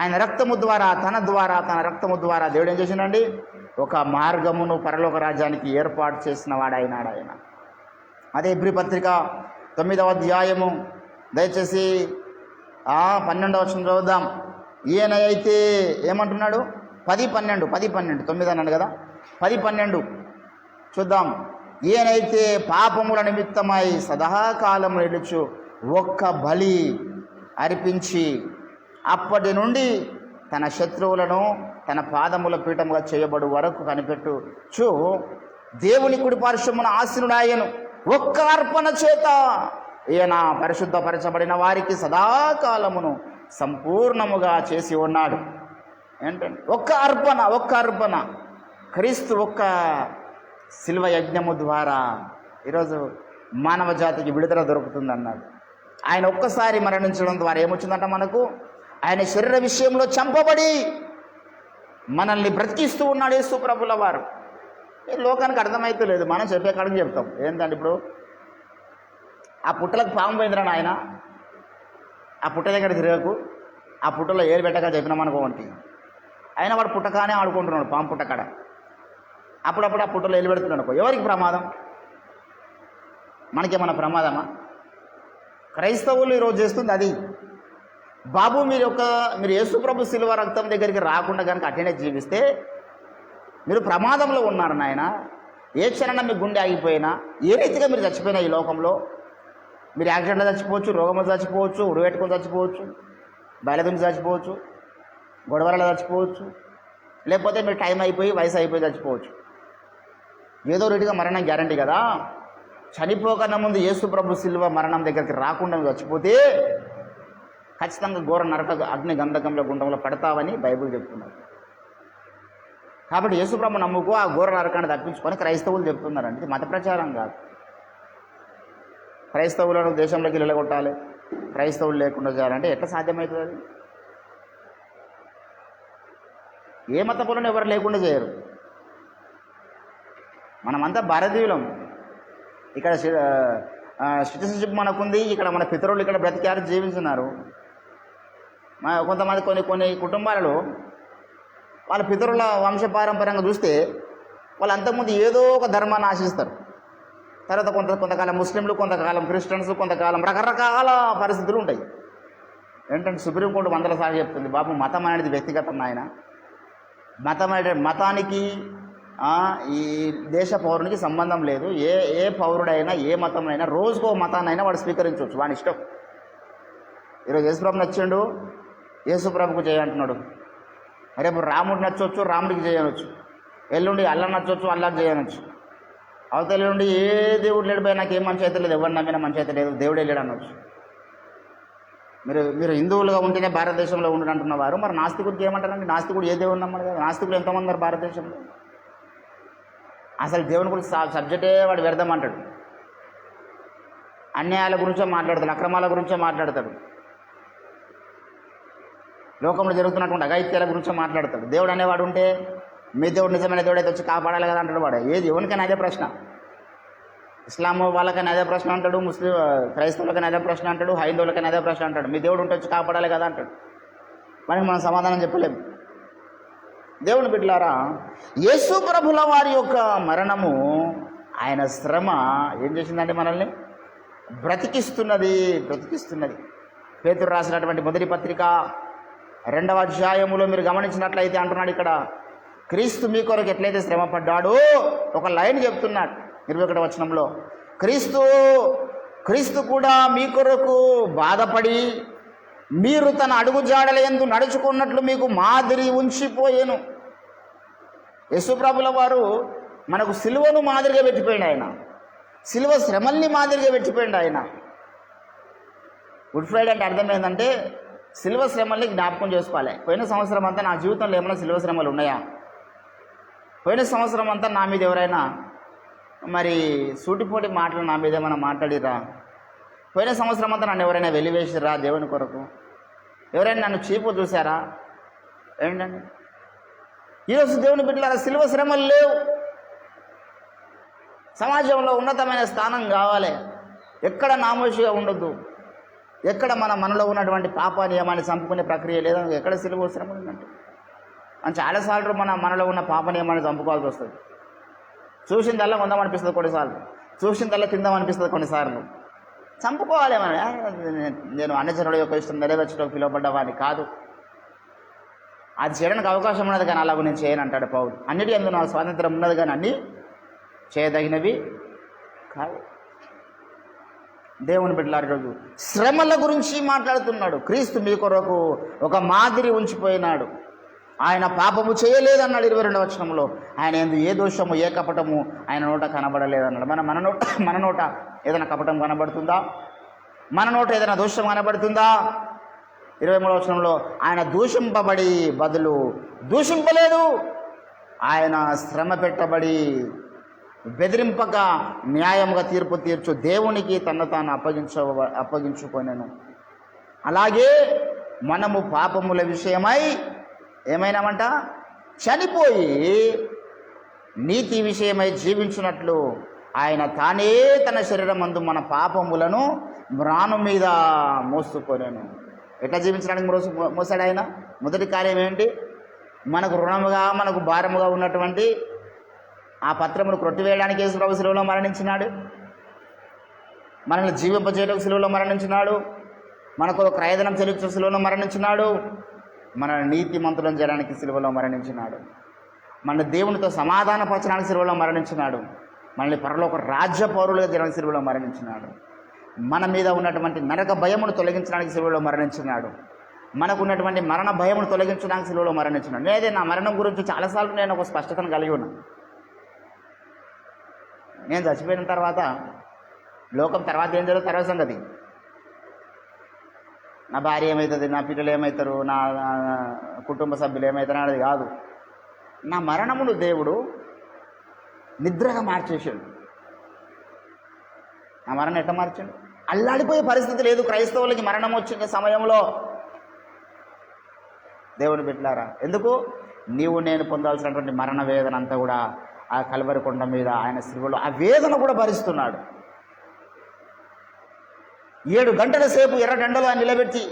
ఆయన రక్తము ద్వారా, తన రక్తము ద్వారా దేవుడు ఏం చేసిండండి, ఒక మార్గమును పరలోక రాజ్యానికి ఏర్పాటు చేసిన వాడు అయినాడు ఆయన. అదే హెబ్రీ పత్రిక 9వ అధ్యాయము దయచేసి 12వ వచనం చదువుదాం. ఈయన అయితే ఏమంటున్నాడు, 10:12 9 అన్నాడు కదా, 10:12 చూద్దాం. ఈయనైతే పాపముల నిమిత్తమై సదాకాలము నిలుచు ఒక్క బలి అర్పించి అప్పటి నుండి తన శత్రువులను తన పాదముల పీఠముగా చేయబడు వరకు కనిపెట్టుచు దేవుని కుడి పార్శ్వమున ఆసీనుడాయను. ఒక్క అర్పణ చేత ఈయన పరిశుద్ధపరచబడిన వారికి సదాకాలమును సంపూర్ణముగా చేసి ఉన్నాడు. ఏంటంటే ఒక్క అర్పణ క్రీస్తు ఒక్క శిల్వ యజ్ఞము ద్వారా ఈరోజు మానవ జాతికి విడుదల దొరుకుతుంది అన్నాడు. ఆయన ఒక్కసారి మరణించడం ద్వారా ఏమొచ్చిందంట మనకు, ఆయన శరీర విషయంలో చంపబడి మనల్ని బ్రతికిస్తూ ఉన్నాడు యేసు ప్రభుల వారు. ఈ లోకానికి అర్థమైతే లేదు, మనం చెప్పే కాడికి చెప్తాం. ఏంటంటే ఇప్పుడు ఆ పుట్టలకు పాము పోయిందిరా ఆయన, ఆ పుట్ట దగ్గర తిరగకు, ఆ పుట్టలో ఏరు పెట్టగా చెప్పినాం అనుకోండి, అయినా వాడు పుట్టకానే ఆడుకుంటున్నాడు పాము పుట్టకాడ. అప్పుడప్పుడు ఆ పుట్టలో ఏలు పెడుతున్నాడు అనుకో, ఎవరికి ప్రమాదం? మనకేమన్నా ప్రమాదమా? క్రైస్తవులు ఈరోజు చేస్తుంది అది. బాబు మీరు యేసుప్రభు శిలువ రక్తం దగ్గరికి రాకుండా కనుక అటెండే జీవిస్తే మీరు ప్రమాదంలో ఉన్నారు నాయన. ఏ క్షణం మీ గుండె ఆగిపోయినా, ఏ రీతిగా మీరు చచ్చిపోయినా ఈ లోకంలో, మీరు యాక్సిడెంట్లో చచ్చిపోవచ్చు, రోగంలో చచ్చిపోవచ్చు, ఉడబెట్టుకొని చచ్చిపోవచ్చు, బయలుదేరి చచ్చిపోవచ్చు, గొడవలలో చచ్చిపోవచ్చు, లేకపోతే మీరు టైం అయిపోయి వయసు అయిపోయి చచ్చిపోవచ్చు. ఏదో రీతిగా మరణం గ్యారంటీ కదా. చనిపోకన్నా ముందు యేసుప్రభు శిలువ మరణం దగ్గరికి రాకుండా చచ్చిపోతే ఖచ్చితంగా ఘోర నరక అగ్ని గంధకంలో గుండంలో పడతావని బైబిల్ చెప్తున్నారు. కాబట్టి యేసుప్రభు నమ్ముకో, ఆ ఘోర నరకాన్ని తప్పించుకొని క్రైస్తవులు చెప్తున్నారండి. ఇది మత ప్రచారం కాదు. క్రైస్తవులను దేశంలోకి నిలగొట్టాలి, క్రైస్తవులు లేకుండా చేయాలంటే ఎట్లా సాధ్యమవుతుంది? ఏ మతపులను ఎవరు లేకుండా చేయరు. మనమంతా భారతీయులం. ఇక్కడ సిటిజన్షిప్ మనకుంది. ఇక్కడ మన పితరులు ఇక్కడ బ్రతికారు, జీవించున్నారు. కొంతమంది కొన్ని కుటుంబాలలో వాళ్ళ పితరుల వంశపారంపర్యంగా చూస్తే వాళ్ళు అంతకుముందు ఏదో ఒక ధర్మాన్ని ఆశిస్తారు. తర్వాత కొంతకాలం ముస్లింలు, కొంతకాలం క్రిస్టియన్స్, కొంతకాలం రకరకాల పరిస్థితులు ఉంటాయి. ఏంటంటే సుప్రీంకోర్టు 100 సార్లు చెప్తుంది, బాబు మతం అనేది వ్యక్తిగతం నాయన. మతానికి ఈ దేశ పౌరునికి సంబంధం లేదు. ఏ పౌరుడైనా ఏ మతంలో రోజుకో మతాన్నైనా వాడు స్వీకరించవచ్చు, వాడి ఇష్టం. ఈరోజు యేసుప్రభు నచ్చిండు, యేసుప్రభుకు చేయంటున్నాడు. రేపు రాముడు నచ్చవచ్చు, రాముడికి చేయనొచ్చు. ఎల్లుండి అల్లా నచ్చవచ్చు, అల్లాకి చేయనొచ్చు. అవతల ఎల్లుండి ఏ దేవుడు లేడిపోయి నాకు ఏం మంచి అయితే లేదు, ఎవరు నమ్మినా మంచి అయితే లేదు, దేవుడే లేడు అనొచ్చు. మీరు హిందువులుగా ఉంటేనే భారతదేశంలో ఉండడు అంటున్నవారు, మరి నాస్తికుడికి ఏమంటారండి? నాస్తికుడు ఏ దేవుడు నమ్మడు కదా. నాస్తికులు ఎంతమంది ఉన్నారు భారతదేశంలో? అసలు దేవుని గురించి సబ్జెక్టే వాడు వ్యర్థం అంటాడు. అన్యాయాల గురించో మాట్లాడతాడు, అక్రమాల గురించో మాట్లాడతాడు, లోకంలో జరుగుతున్నటువంటి అఘాయిత్యాల గురించో మాట్లాడతాడు. దేవుడు అనేవాడు ఉంటే మీ దేవుడు నిజమైన దేవుడు అయితే వచ్చి కాపాడాలి కదా అంటాడు వాడు. ఏది ఎవరికైనా అదే ప్రశ్న. ఇస్లాం వాళ్ళకైనా అదే ప్రశ్న అంటాడు, ముస్లిం క్రైస్తవులకైనా అదే ప్రశ్న అంటాడు, హైందవులకైనా అదే ప్రశ్న అంటాడు. మీ దేవుడు ఉంటే వచ్చి కాపాడాలి కదా అంటాడు. మనకి మనం సమాధానం చెప్పలేము. దేవుని బిడ్డలారా, యేసు ప్రభుల వారి యొక్క మరణము, ఆయన శ్రమ ఏం చేసిందంటే మనల్ని బ్రతికిస్తున్నది. పేతురు రాసినటువంటి మొదటి పత్రిక 2వ అధ్యాయములో మీరు గమనించినట్లయితే అంటున్నాడు ఇక్కడ, క్రీస్తు మీ కొరకు ఎట్లయితే శ్రమ పడ్డాడో ఒక లైన్ చెప్తున్నాడు 21వ వచనంలో, క్రీస్తు కూడా మీ కొరకు బాధపడి మీరు తన అడుగుజాడల యందు నడుచుకున్నట్లు మీకు మాదిరి ఉంచిపోయేను. యేసుప్రభుల వారు మనకు సిలువను మాదిరిగా పెట్టిపోయింది. ఆయన సిలువ శ్రమల్ని మాదిరిగా పెట్టిపోయింది. ఆయన గుడ్ ఫ్రైడే అంటే అర్థం ఏంటంటే సిలువ శ్రమల్ని జ్ఞాపకం చేసుకోవాలి. పోయిన సంవత్సరం అంతా నా జీవితంలో ఏమైనా సిలువ శ్రమలు ఉన్నాయా? పోయిన సంవత్సరం అంతా నా మీద ఎవరైనా మరి సూటిపోటి మాటలు నా మీద ఏమైనా మాట్లాడిరా? పోయిన సంవత్సరం అంతా నన్ను ఎవరైనా వెలివేసిరా దేవుని కొరకు? ఎవరైనా నన్ను చీపు చూసారా? ఏంటండి ఈరోజు దేవుని బిడ్డలారా, సిలువ శ్రమలు లేవు. సమాజంలో ఉన్నతమైన స్థానం కావాలి. ఎక్కడ నామోషిగా ఉండొద్దు. ఎక్కడ మనలో ఉన్నటువంటి పాప నియమాన్ని చంపుకునే ప్రక్రియ లేదా, ఎక్కడ సిలువ శ్రమ ఉందంటే అని చాలాసార్లు మనలో ఉన్న పాప నియమాన్ని చంపుకోవాల్సి వస్తుంది. చూసిందల్లా కొందామనిపిస్తుంది కొన్నిసార్లు, చూసిందల్లా తిందామనిపిస్తుంది కొన్నిసార్లు. చంపుకోవాలి. నేను అన్నజనుల యొక్క ఇష్టం నెరవేర్చడానికి పిలువబడ్డవాడిని కాదు. అది చేయడానికి అవకాశం ఉన్నది కానీ అలాగూ నేను చేయను అంటాడు పౌలు. అన్నిటి యందు నాకు స్వాతంత్రం ఉన్నది కానీ అన్నీ చేయదగినవి కాదు. దేవుని బిడ్డలారా, ఈరోజు శ్రమల గురించి మాట్లాడుతున్నాడు. క్రీస్తు మీ కొరకు ఒక మాదిరి ఉంచిపోయినాడు. ఆయన పాపము చేయలేదన్నాడు 22వ వచనంలో. ఆయన యందు ఏ దోషము ఏ కపటము ఆయన నోట కనబడలేదన్నాడు. మన నోట ఏదైనా కపటం కనబడుతుందా? మన నోట ఏదైనా దోషం కనబడుతుందా? 23వ వచనంలో ఆయన దూషింపబడి బదులు దూషింపలేదు, ఆయన శ్రమ పెట్టబడి బెదిరింపక న్యాయముగా తీర్పు తీర్చు దేవునికి తను తాను అప్పగించుకొనెను. అలాగే మనము పాపముల విషయమై ఏమైనామంట చనిపోయి నీతి విషయమై జీవించినట్లు ఆయన తానే తన శరీరమందు మన పాపములను మ్రాను మీద మోసుకొనెను. ఎట్లా జీవించడానికి మోసాడు ఆయన? మొదటి కార్యం ఏంటి? మనకు రుణముగా మనకు భారముగా ఉన్నటువంటి ఆ పత్రమును కొట్టివేయడానికి యేసుప్రభు శిలువలో మరణించినాడు. మనల్ని జీవింపజేయడానికి శిలువలో మరణించినాడు. మనకు క్రయధనం చెల్లించిన శిలువలో మరణించినాడు. మన నీతిమంతులను చేయడానికి శిలువలో మరణించినాడు. మన దేవునితో సమాధానపరచడానికి శిలువలో మరణించినాడు. మనల్ని పరలోక రాజ్య పౌరులుగా చేయడానికి శిలువలో మరణించినాడు. మన మీద ఉన్నటువంటి నరక భయమును తొలగించడానికి శిలువలో మరణించినాడు. మనకు ఉన్నటువంటి మరణ భయమును తొలగించడానికి శిలువలో మరణించినాడు. నేనే నా మరణం గురించి చాలాసార్లు నేను ఒక స్పష్టతను కలిగి ఉన్నాను. నేను చచ్చిపోయిన తర్వాత లోకం తర్వాత ఏం జరుగుతుంది తర్వాత సంగతి. నా భార్య ఏమవుతుంది, నా పిల్లలు ఏమవుతారు, నా కుటుంబ సభ్యులు ఏమవుతారు అనేది కాదు. నా మరణమును దేవుడు నిద్రగా మార్చేసాడు. నా మరణం ఎట్లా మార్చాడు? అల్లాడిపోయే పరిస్థితి లేదు క్రైస్తవులకి మరణం వచ్చిన సమయంలో. దేవుని బిడ్డలారా, ఎందుకు? నీవు నేను పొందాల్సినటువంటి మరణ వేదన అంతా కూడా ఆ కల్వరి కొండ మీద ఆయన శిలువలో ఆ వేదన కూడా భరిస్తున్నాడు. 7 గంటల సేపు ఎర్రగండలో నిలబెట్టి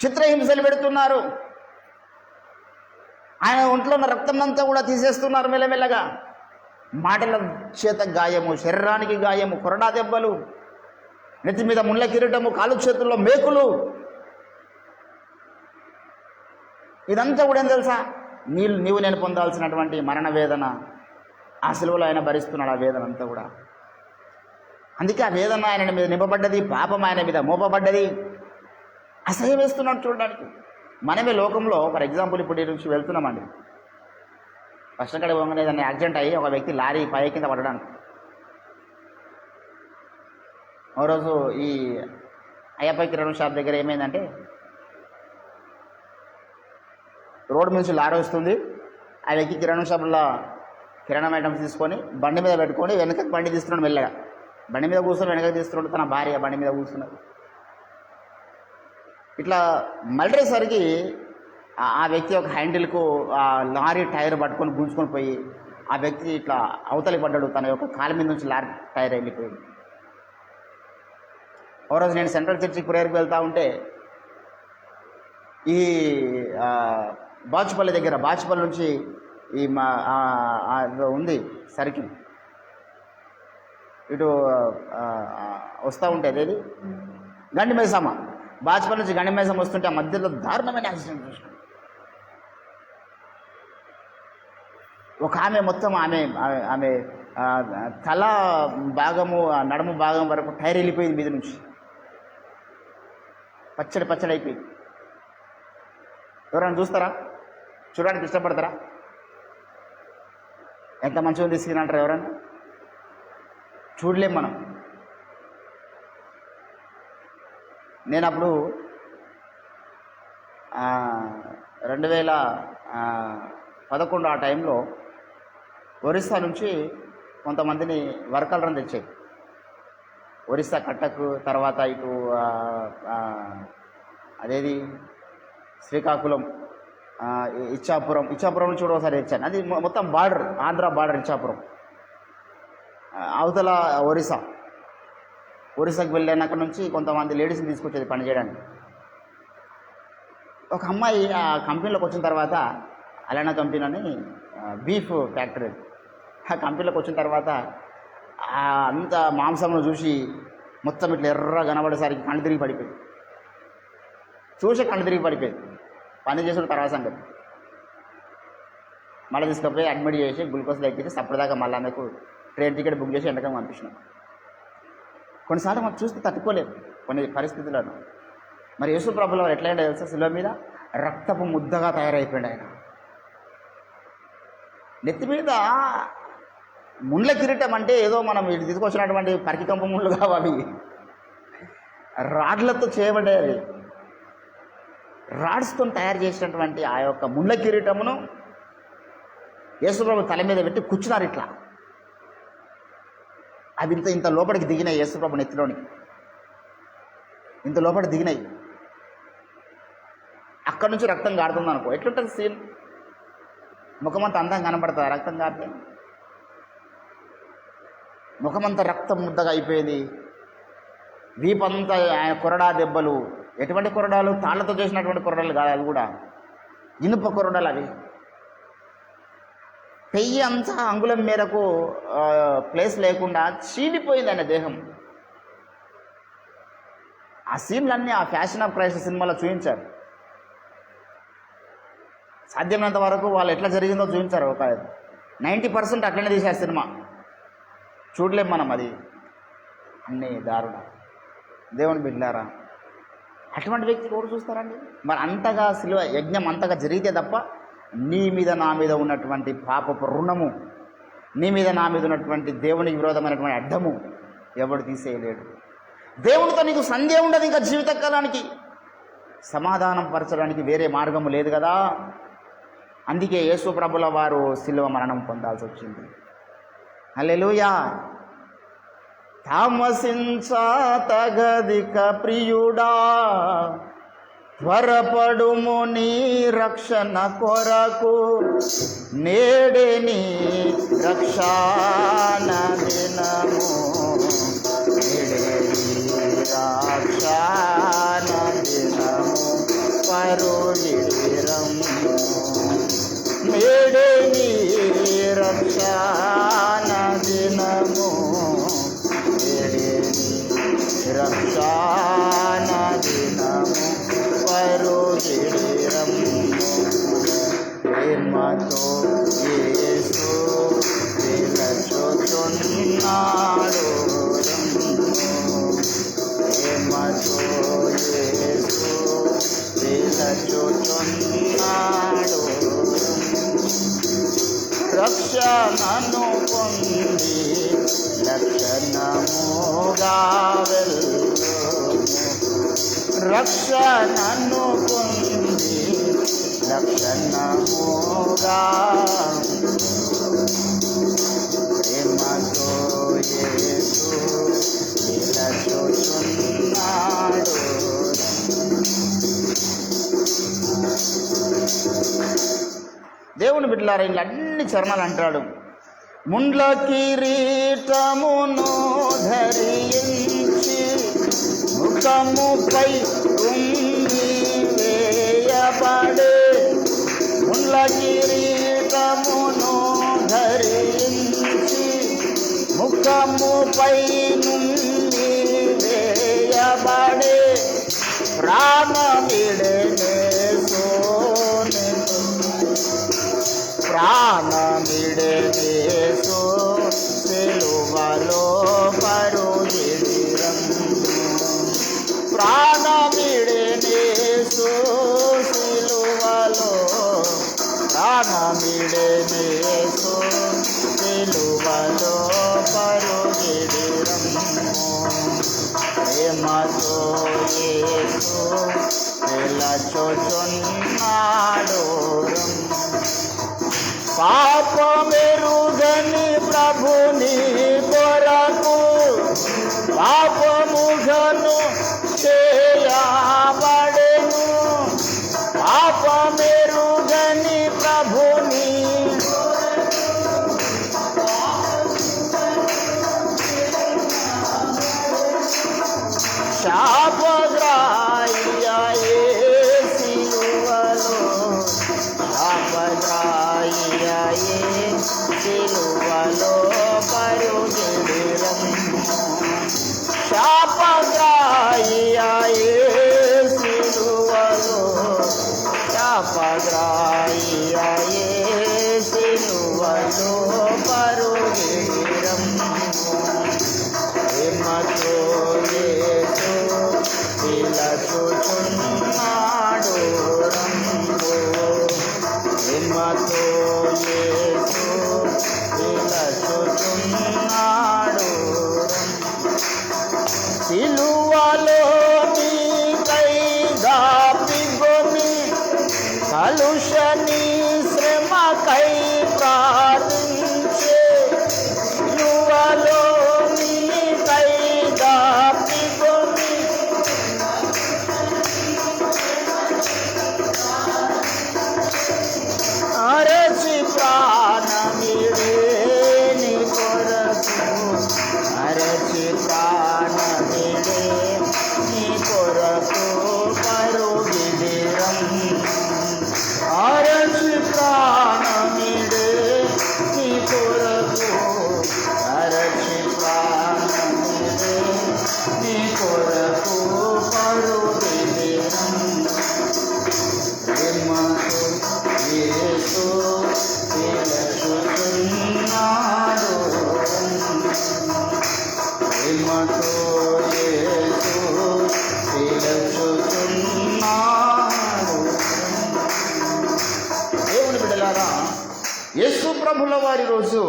చిత్రహింసలు పెడుతున్నారు. ఆయన ఒంట్లో ఉన్న రక్తం అంతా కూడా తీసేస్తున్నారు మెల్లమెల్లగా. మాటల చేత గాయము, శరీరానికి గాయము, కొరడా దెబ్బలు, నెత్తి మీద ముళ్ళ కిరీటము, కాలు చేతుల్లో మేకులు. ఇదంతా కూడా ఏం తెలుసా? నీవు నేను పొందాల్సినటువంటి మరణ వేదన ఆ శిలువలో ఆయన భరిస్తున్నాడు. ఆ వేదన అంతా కూడా. అందుకే ఆ వేదన ఆయన మీద నింపబడ్డది, పాపం ఆయన మీద మోపబడ్డది. అసహ్యం వేస్తున్నాడు చూడడానికి. మనమే లోకంలో ఫర్ ఎగ్జాంపుల్ ఇప్పుడు నుంచి వెళ్తున్నామండి, ఫస్ట్ అక్కడ పోగానే ఏదైనా యాక్సిడెంట్ అయ్యి ఒక వ్యక్తి లారీ పై కింద పడడానికి. ఓ రోజు ఈ అయ్యప్ప కిరాణా షాప్ దగ్గర ఏమైందంటే రోడ్డు నుంచి లారీ వస్తుంది. ఆ వ్యక్తి కిరాణా షాపులో కిరాణం ఐటమ్స్ తీసుకొని బండి మీద పెట్టుకొని వెనకకి బండి తీస్తున్నాడు, మెల్లగా బండి మీద కూర్చొని వెనకకి తీస్తున్నాడు, తన భార్య బండి మీద కూర్చున్నది. ఇట్లా మళ్ళేసరికి ఆ వ్యక్తి ఒక హ్యాండిల్కు ఆ లారీ టైర్ పట్టుకొని గుంజుకొని పోయి ఆ వ్యక్తి ఇట్లా అవతలి పడ్డాడు. తన యొక్క కాలు మీద నుంచి లారీ టైర్ వెళ్ళిపోయింది. ఓ రోజు నేను సెంట్రల్ చర్చికి ప్రేయర్కి వెళ్తూ ఉంటే ఈ బాచుపల్లి దగ్గర, బాచుపల్లి నుంచి ఈ ఉంది సర్కిల్, ఇటు వస్తూ ఉంటే అదేది గండి మైసమ్మ, బాచుపల్లి నుంచి గండి మైసమ్మ వస్తుంటే ఆ మధ్యలో దారుణమైన యాక్సిడెంట్ చూసినాం. ఒక ఆమె మొత్తం ఆమె తల భాగము నడుము భాగం వరకు టైర్ వెళ్ళిపోయింది, మీద నుంచి పచ్చడి అయిపోయింది. ఎవరైనా చూస్తారా? చూడడానికి ఇష్టపడతారా? ఎంత మంచిగా తీసుకురంటారు? ఎవరన్నా చూడలేం మనం. నేను అప్పుడు 2011 ఆ టైంలో ఒరిస్సా నుంచి కొంతమందిని వర్కర్లను తెచ్చాయి. ఒరిస్సా కట్టకు, తర్వాత ఇటు అదేది శ్రీకాకుళం, ఇచ్చాపురం నుంచి కూడా ఒకసారి తెచ్చాను. అది మొత్తం బార్డర్, ఆంధ్ర బార్డర్ ఇచ్చాపురం, అవతల ఒరిస్సాకి వెళ్ళాను. అక్కడ నుంచి కొంతమంది లేడీస్ని తీసుకొచ్చేది పని చేయడానికి. ఒక అమ్మాయి ఆ కంపెనీలోకి వచ్చిన తర్వాత, అలానా కంపెనీ అని బీఫ్ ఫ్యాక్టరీ, ఆ కంపెనీలోకి వచ్చిన తర్వాత అంత మాంసంలో చూసి మొత్తం ఇట్లా ఎర్ర కనబడేసరికి కళ్ళు తిరిగి పడిపోయింది. కళ్ళు తిరిగి పడిపోయింది. పని చేసుడు తర్వాత సంగతి. మళ్ళీ తీసుకుపోయి అడ్మిట్ చేసి గ్లూకోజ్ ఎక్కించి సప్పటిదాకా మళ్ళీ ఆమెకు ట్రైన్ టికెట్ బుక్ చేసి ఎండకం పంపించినాం. కొన్నిసార్లు మాకు చూస్తే తట్టుకోలేదు కొన్ని పరిస్థితులను. మరి యేసు ప్రభువుల వారు ఎట్లయిందో తెలుసా? శిలువ మీద రక్తపు ముద్దగా తయారైపోయాడు ఆయన. నెత్తి మీద ముండ్ల కిరీటం అంటే ఏదో మనం వీళ్ళు తీసుకొచ్చినటువంటి పరికికంప ముండ్లు కావాలి, రాడ్లతో చేయబడేవి. రాడ్స్తో తయారు చేసినటువంటి ఆ యొక్క ముండ్ల కిరీటమును యేసుప్రభు తల మీద పెట్టి కూర్చున్నారు. ఇట్లా అవి ఇంత లోపలికి దిగినాయి. యేసుప్రభు నెత్తిలోనికి ఇంత లోపలికి దిగినాయి. అక్కడి నుంచి రక్తం కారుతుంది అనుకో, ఎట్లుంటుంది సీన్? ముఖమంతా అందంగా కనబడుతుంది రక్తం కారితే. ముఖమంతా రక్తం ముద్దగా అయిపోయింది. వీపంతా ఆయన కొరడా దెబ్బలు. ఎటువంటి కొరడాలు? తాళ్లతో చేసినటువంటి కొరడాలు కాదు, అది కూడా ఇనుప కొరడాలు అవి. పెయ్యి అంతా అంగుళం మేరకు ప్లేస్ లేకుండా చీలిపోయింది ఆయన దేహం. ఆ సీన్లన్నీ ఆ ఫ్యాషన్ ఆఫ్ క్రైస్ట్ సినిమాలో చూపించారు. సాధ్యమైనంత వరకు వాళ్ళు ఎట్లా జరిగిందో చూపించారు. ఒక 90% అట్లనే తీశారు సినిమా. చూడలేం మనం, అది అన్నీ దారుణ. దేవుని బిడ్డలారా, అటువంటి వ్యక్తి ఎవరు చూస్తారండి? మరి అంతగా శిలువ యజ్ఞం అంతగా జరిగితే తప్ప నీ మీద నా మీద ఉన్నటువంటి పాపపు రుణము, నీ మీద నా మీద ఉన్నటువంటి దేవునికి విరోధమైనటువంటి అడ్డము ఎవడు తీసేయలేడు. దేవునితో నీకు సందేహం ఉండదు ఇంకా జీవితకాలానికి. సమాధానం పరచడానికి వేరే మార్గము లేదు కదా. అందుకే యేసు ప్రభుల వారు శిలువ మరణం పొందాల్సి వచ్చింది. హల్లెలూయా. తామసించా తగదిక ప్రియుడా, త్వరపడుము నీ రక్షణ కొరకు, నేడే నీ రక్షణ దినము, నేడే నీ రక్షణ దినము, పరుగిరము, నేడే నీ రక్షణ దినము, నేడే నీ రక్షణ దినము, పరుగిరము. ప్రేమతో యేసు పిలుచుచున్నాడు, ప్రేమతో యేసు పిలుచుచున్నాడు. రక్షణను పొంది లక్షణముగా వెళ్ళు, రక్షణను పొంది లక్షణముగా దేవుని బిడ్డలారా, ఇలా అన్ని చరణాలు అంటాడు. ముండ్ల కిరీటమును ధరించి ముఖముపై ఉమ్మి వేయబడే, ముండ్ల కిరీటమును ధరించి ముఖముపై ఉమ్మి వేయబడే, ప్రాణమిడెనే ప్రాణమిడేసు సిలువలో పరుగిడిరం, ప్రాణమిడేసు సిలువలో, ప్రాణమిడేసు సిలువలో పరుగిడిరం. ప్రేమతో యేసు పిలచుచున్నాడు, పాపమెరుగని ప్రభుని కొరకు పాపముగను చేయబడెను, పాపమెరుగని ప్రభుని శాపగ్రాహ్యయే సిలువలో, శాపగ్రాహ్యయే సిలువలో పరుగిడిరం, శాపగ్రాహ్యయే సిలువలో, శాపగ్రాహ్యయే సిలువలో పరుగిడిరం. ప్రేమతో యేసు పిలచుచున్నాడు రంబు, ప్రేమతో యేసు పిలచుచున్నాడు రంబు. సిలువలో నీకై దాపిగొని కలుషని శ్రమకై ప్రార్థించే, సిలువలో నీకై దాపిగొని అరచి ప్రాణమిడే నీ కొరకు, అరచి ప్రాణమిడే నీ కొరకు పరుగిడిరం, అరచి ప్రాణమిడే నీ కొరకు, అరచి ప్రాణమిడే నీ కొరకు పరుగిడిరం. ప్రేమతో యేసు పిలచుచున్నాడు, ప్రేమతో యేసు పిలచుచున్నాడు. దేవుని బిడ్డలారా, యేసు ప్రభుల వారి రోజు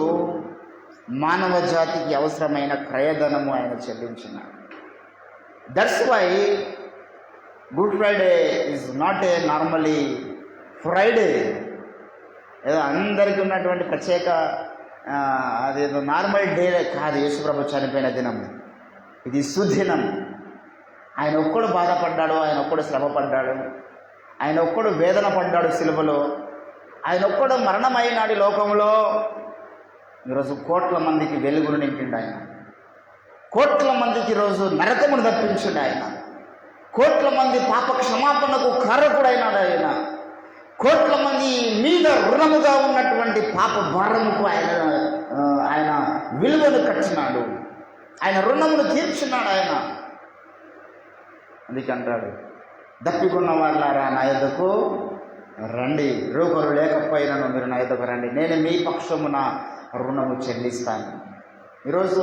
మానవ జాతికి అవసరమైన క్రయధనము ఆయన చెల్లించినాడు. That's why Good Friday is not a normally Friday, ఏదో అందరికీ ఉన్నటువంటి ప్రత్యేక అదేదో నార్మల్ డే కాదు. యేసుప్రభు చనిపోయిన దినం ఇది సుదినం. ఆయన ఒక్కడు బాధపడ్డాడు, ఆయన ఒక్కడు శ్రమ పడ్డాడు, ఆయన ఒక్కడు వేదన పడ్డాడు సిలువలో, ఆయన ఒక్కడు మరణమైనాడు లోకంలో. ఈరోజు కోట్ల మందికి వెలుగును నింపిండు ఆయన, కోట్ల మందికి ఈరోజు నరకమును తప్పించిండు ఆయన, కోట్ల మంది పాప క్షమాపణకు కారకుడైనాడు ఆయన, కోట్ల మంది మీద రుణముగా ఉన్నటువంటి పాప భారముకు ఆయన విలువను కట్టినాడు, ఆయన రుణమును తీర్చున్నాడు ఆయన. అందుకే అంటాడు, దప్పికున్న వాళ్ళారా నా యొద్దకు రండి, రూకరు లేకపోయినాను మీరు నా యొద్దకు రండి, నేను మీ పక్షమున రుణము చెల్లిస్తాను. ఈరోజు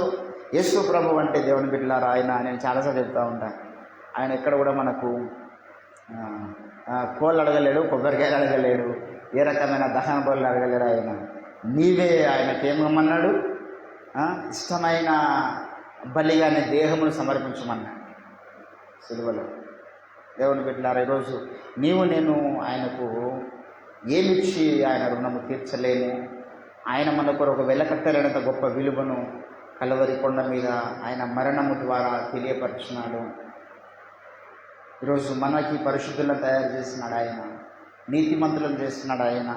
యేసు ప్రభు అంటే దేవుని బిడ్డలారా, నేను చాలాసార్లు చెప్తూ ఉంటాను, ఆయన ఎక్కడ కూడా మనకు కోళ్ళు అడగలేడు, కొబ్బరికాయలు అడగలేడు, ఏ రకమైన దహన బలులు అడగలేడు. ఆయన నీవే ఆయనకేమన్నాడు, ఇష్టమైన బలిగానే దేహమును సమర్పించమన్నాడు సిలువలో. దేవుని బిడ్డలారా, ఈరోజు నీవు నేను ఆయనకు ఏమిచ్చి ఆయన రుణము తీర్చలేము. ఆయన మన కొరకు వెలకట్టలేనంత గొప్ప విలువను కలవరి కొండ మీద ఆయన మరణము ద్వారా తెలియపరిచినాడు. ఈరోజు మనకి పరిశుద్ధులను తయారు చేస్తున్నాడు ఆయన, నీతిమంతులను చేస్తున్నాడు ఆయన,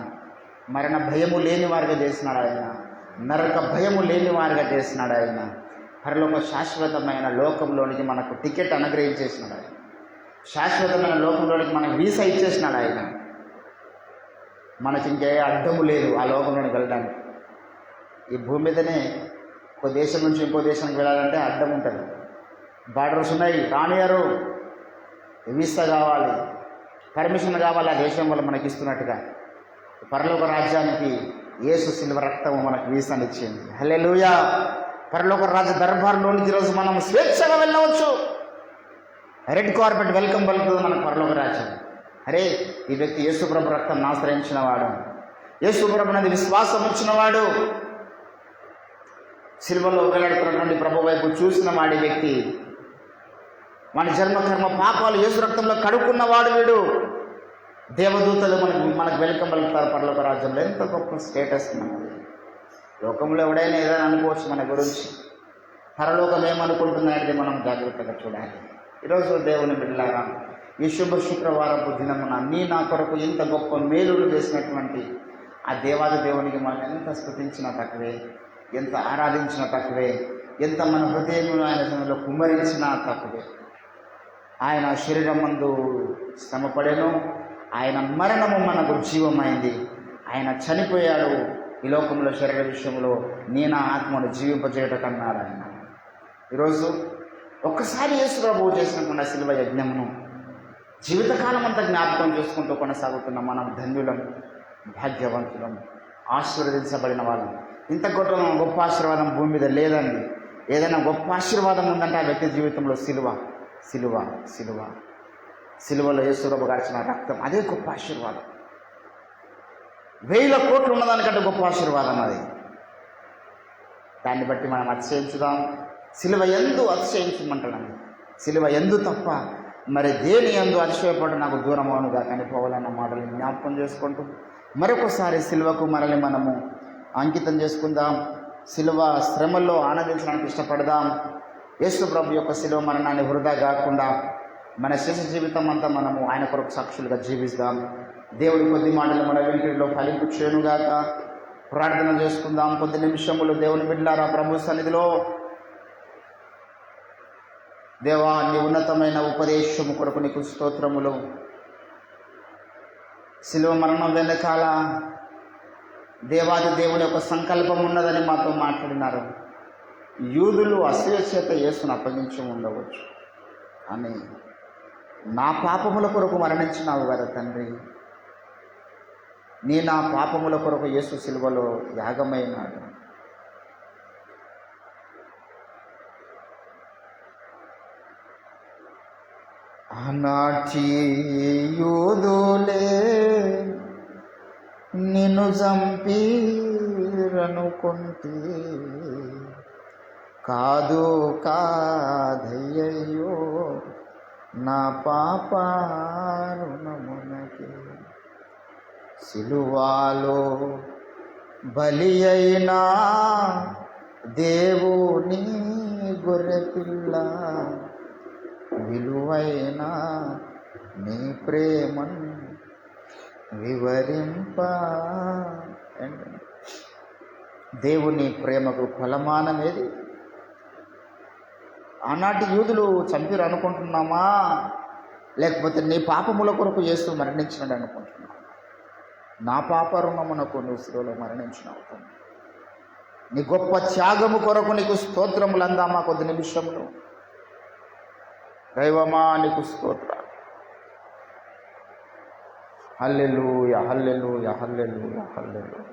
మరణ భయము లేని వారిగా చేసినాడు ఆయన. నరక భయము లేని వారిగా చేసినాడు ఆయన. పరలోక శాశ్వతమైన లోకంలోనికి మనకు టికెట్ అనుగ్రహించేసినాడు ఆయన. శాశ్వతమైన లోకంలోనికి మనకు వీసా ఇచ్చేసినాడు ఆయన. మనకి ఇంకే అడ్డము లేదు ఆ లోకంలోనికి వెళ్ళడానికి. ఈ భూమి మీదనే ఒక దేశం నుంచి ఇంకో దేశానికి వెళ్ళాలంటే అడ్డం ఉంటుంది, బార్డర్స్ ఉన్నాయి, రానియారు, వీసా కావాలి, పర్మిషన్ కావాలి ఆ దేశం వల్ల మనకి ఇస్తున్నట్టుగా. పరలోక రాజ్యానికి యేసు శిలువ రక్తము మనకు వీసాని ఇచ్చింది. హల్లెలూయా. పరలోక రాజ్య దర్బార్లోనికి ఈరోజు మనం స్వేచ్ఛగా వెళ్ళవచ్చు. రెడ్ కార్పెట్ వెల్కమ్ పలుకుతుంది మనకు పరలోక రాజ్యం. అరే, ఈ వ్యక్తి యేసుప్రభు రక్తం ఆశ్రయించిన వాడు, యేసుప్రభు నది విశ్వాసం వచ్చినవాడు, సిలువలో వేలాడుతున్నటువంటి ప్రభు వైపు చూసిన వాడి వ్యక్తి, మన జన్మకర్మ పాపాలు యేసు రక్తంలో కడుక్కున్నవాడు వీడు. దేవదూతలు మనకు వెల్కమ్ పలుకుతారు పరలోక రాజ్యంలో. ఎంత గొప్ప స్టేటస్ మనది. లోకంలో ఎవడైనా ఏదైనా అనుకోవచ్చు మన గురించి, పరలోకం ఏమనుకుంటున్నాయంటే మనం జాగ్రత్తగా చూడాలి. ఈరోజు దేవుని బిడ్డలారా, ఈ శుభ శుక్రవారపు దినమున నా కొరకు ఇంత గొప్ప మేలులు చేసినటువంటి ఆ దేవాది దేవునికి మనం ఎంత స్తుతించినా తక్కువే, ఎంత ఆరాధించినా తక్కువే, ఎంత మన హృదయంలో ఆయన సమయంలో కుమ్మరించినా తక్కువే. ఆయన శరీరం మందు శ్రమపడెను, ఆయన మరణము మనకు జీవమైంది. ఆయన చనిపోయాడు ఈ లోకంలో శరీర విషయంలో, నా ఆత్మను జీవింపజేయటకన్నాడు ఆయన. ఈరోజు ఒక్కసారి యేసు ప్రభువు చేసినటువంటి శిలువ యజ్ఞమును జీవితకాలం అంతా జ్ఞాపకం చేసుకుంటూ కొనసాగుతున్న మనం ధన్యులం, భాగ్యవంతులం, ఆశీర్వదించబడిన వాళ్ళం. ఇంత గొప్ప ఆశీర్వాదం భూమి మీద లేదండి. ఏదైనా గొప్ప ఆశీర్వాదం ఉందంటే ఆ వ్యక్తి జీవితంలో సిలువ సిలువ సిలువ సిలువలో యేసు ప్రభు గార్చిన రక్తం, అదే గొప్ప ఆశీర్వాదం. 1000 కోట్లు ఉన్నదానికంటే గొప్ప ఆశీర్వాదం అది. దాన్ని బట్టి మనం అతిశయించుదాం. సిలువ యందు అతిశయించమంటాడండి. సిలువ యందు తప్ప మరి దేని యందు అతిశయపడు నాకు దూరం అవునుగా కానీ పోవాలన్న మాటలు జ్ఞాపకం చేసుకుంటూ మరొకసారి సిలువకు మనల్ని మనము అంకితం చేసుకుందాం. సిలువ శ్రమల్లో ఆనందించడానికి ఇష్టపడదాం. యేసు ప్రభు యొక్క సిలువ మరణాన్ని వృధా కాకుండా మన శేష జీవితం అంతా మనము ఆయన కొరకు సాక్షులుగా జీవిస్తాం. దేవుడి కొద్ది మాటలు మన వెంటిలో ఫలింపు చేయనుగాక. ప్రార్థన చేసుకుందాం. కొద్ది నిమిషములు దేవుని బిడ్డలారా ప్రభు సన్నిధిలో. దేవా, నీ ఉన్నతమైన ఉపదేశము కొరకు నీకు స్తోత్రములు. శిలువ మరణం వెనకాల దేవాది దేవుని యొక్క సంకల్పం ఉన్నదని మాతో మాట్లాడినారు. యూదులు అసూయ చేత యేసును అప్పగించి ఉండవచ్చు, అని నా పాపముల కొరకు మరణించినావు కదా తండ్రి. నా పాపముల కొరకు యేసు సిలువలో యాగమైనాడు. ఆనాటి యూదులే నిన్ను చంపిరనుకుంటే, కాదు కాదయ్యో నా పాపరుణమునకి. సిలువాలో బలి అయినా దేవుని గొర్రెపిల్ల, విలువైన నీ ప్రేమను వివరింప. దేవుని ప్రేమకు ఫలమానమేది? ఆనాటి యూదులు చంపిరు అనుకుంటున్నామా, లేకపోతే నీ పాపముల కొరకు యేసు మరణించినాడు అనుకుంటున్నామా? నా పాప రుణమునకు నువ్వు శిలువలో మరణించినావు. నీ గొప్ప త్యాగము కొరకు నీకు స్తోత్రములు అందామా కొద్ది నిమిషములు. దైవమా నీకు స్తోత్రాలు. హల్లెలూయా, హల్లెలూయా, హల్లెలూయా, హల్లెలూయా.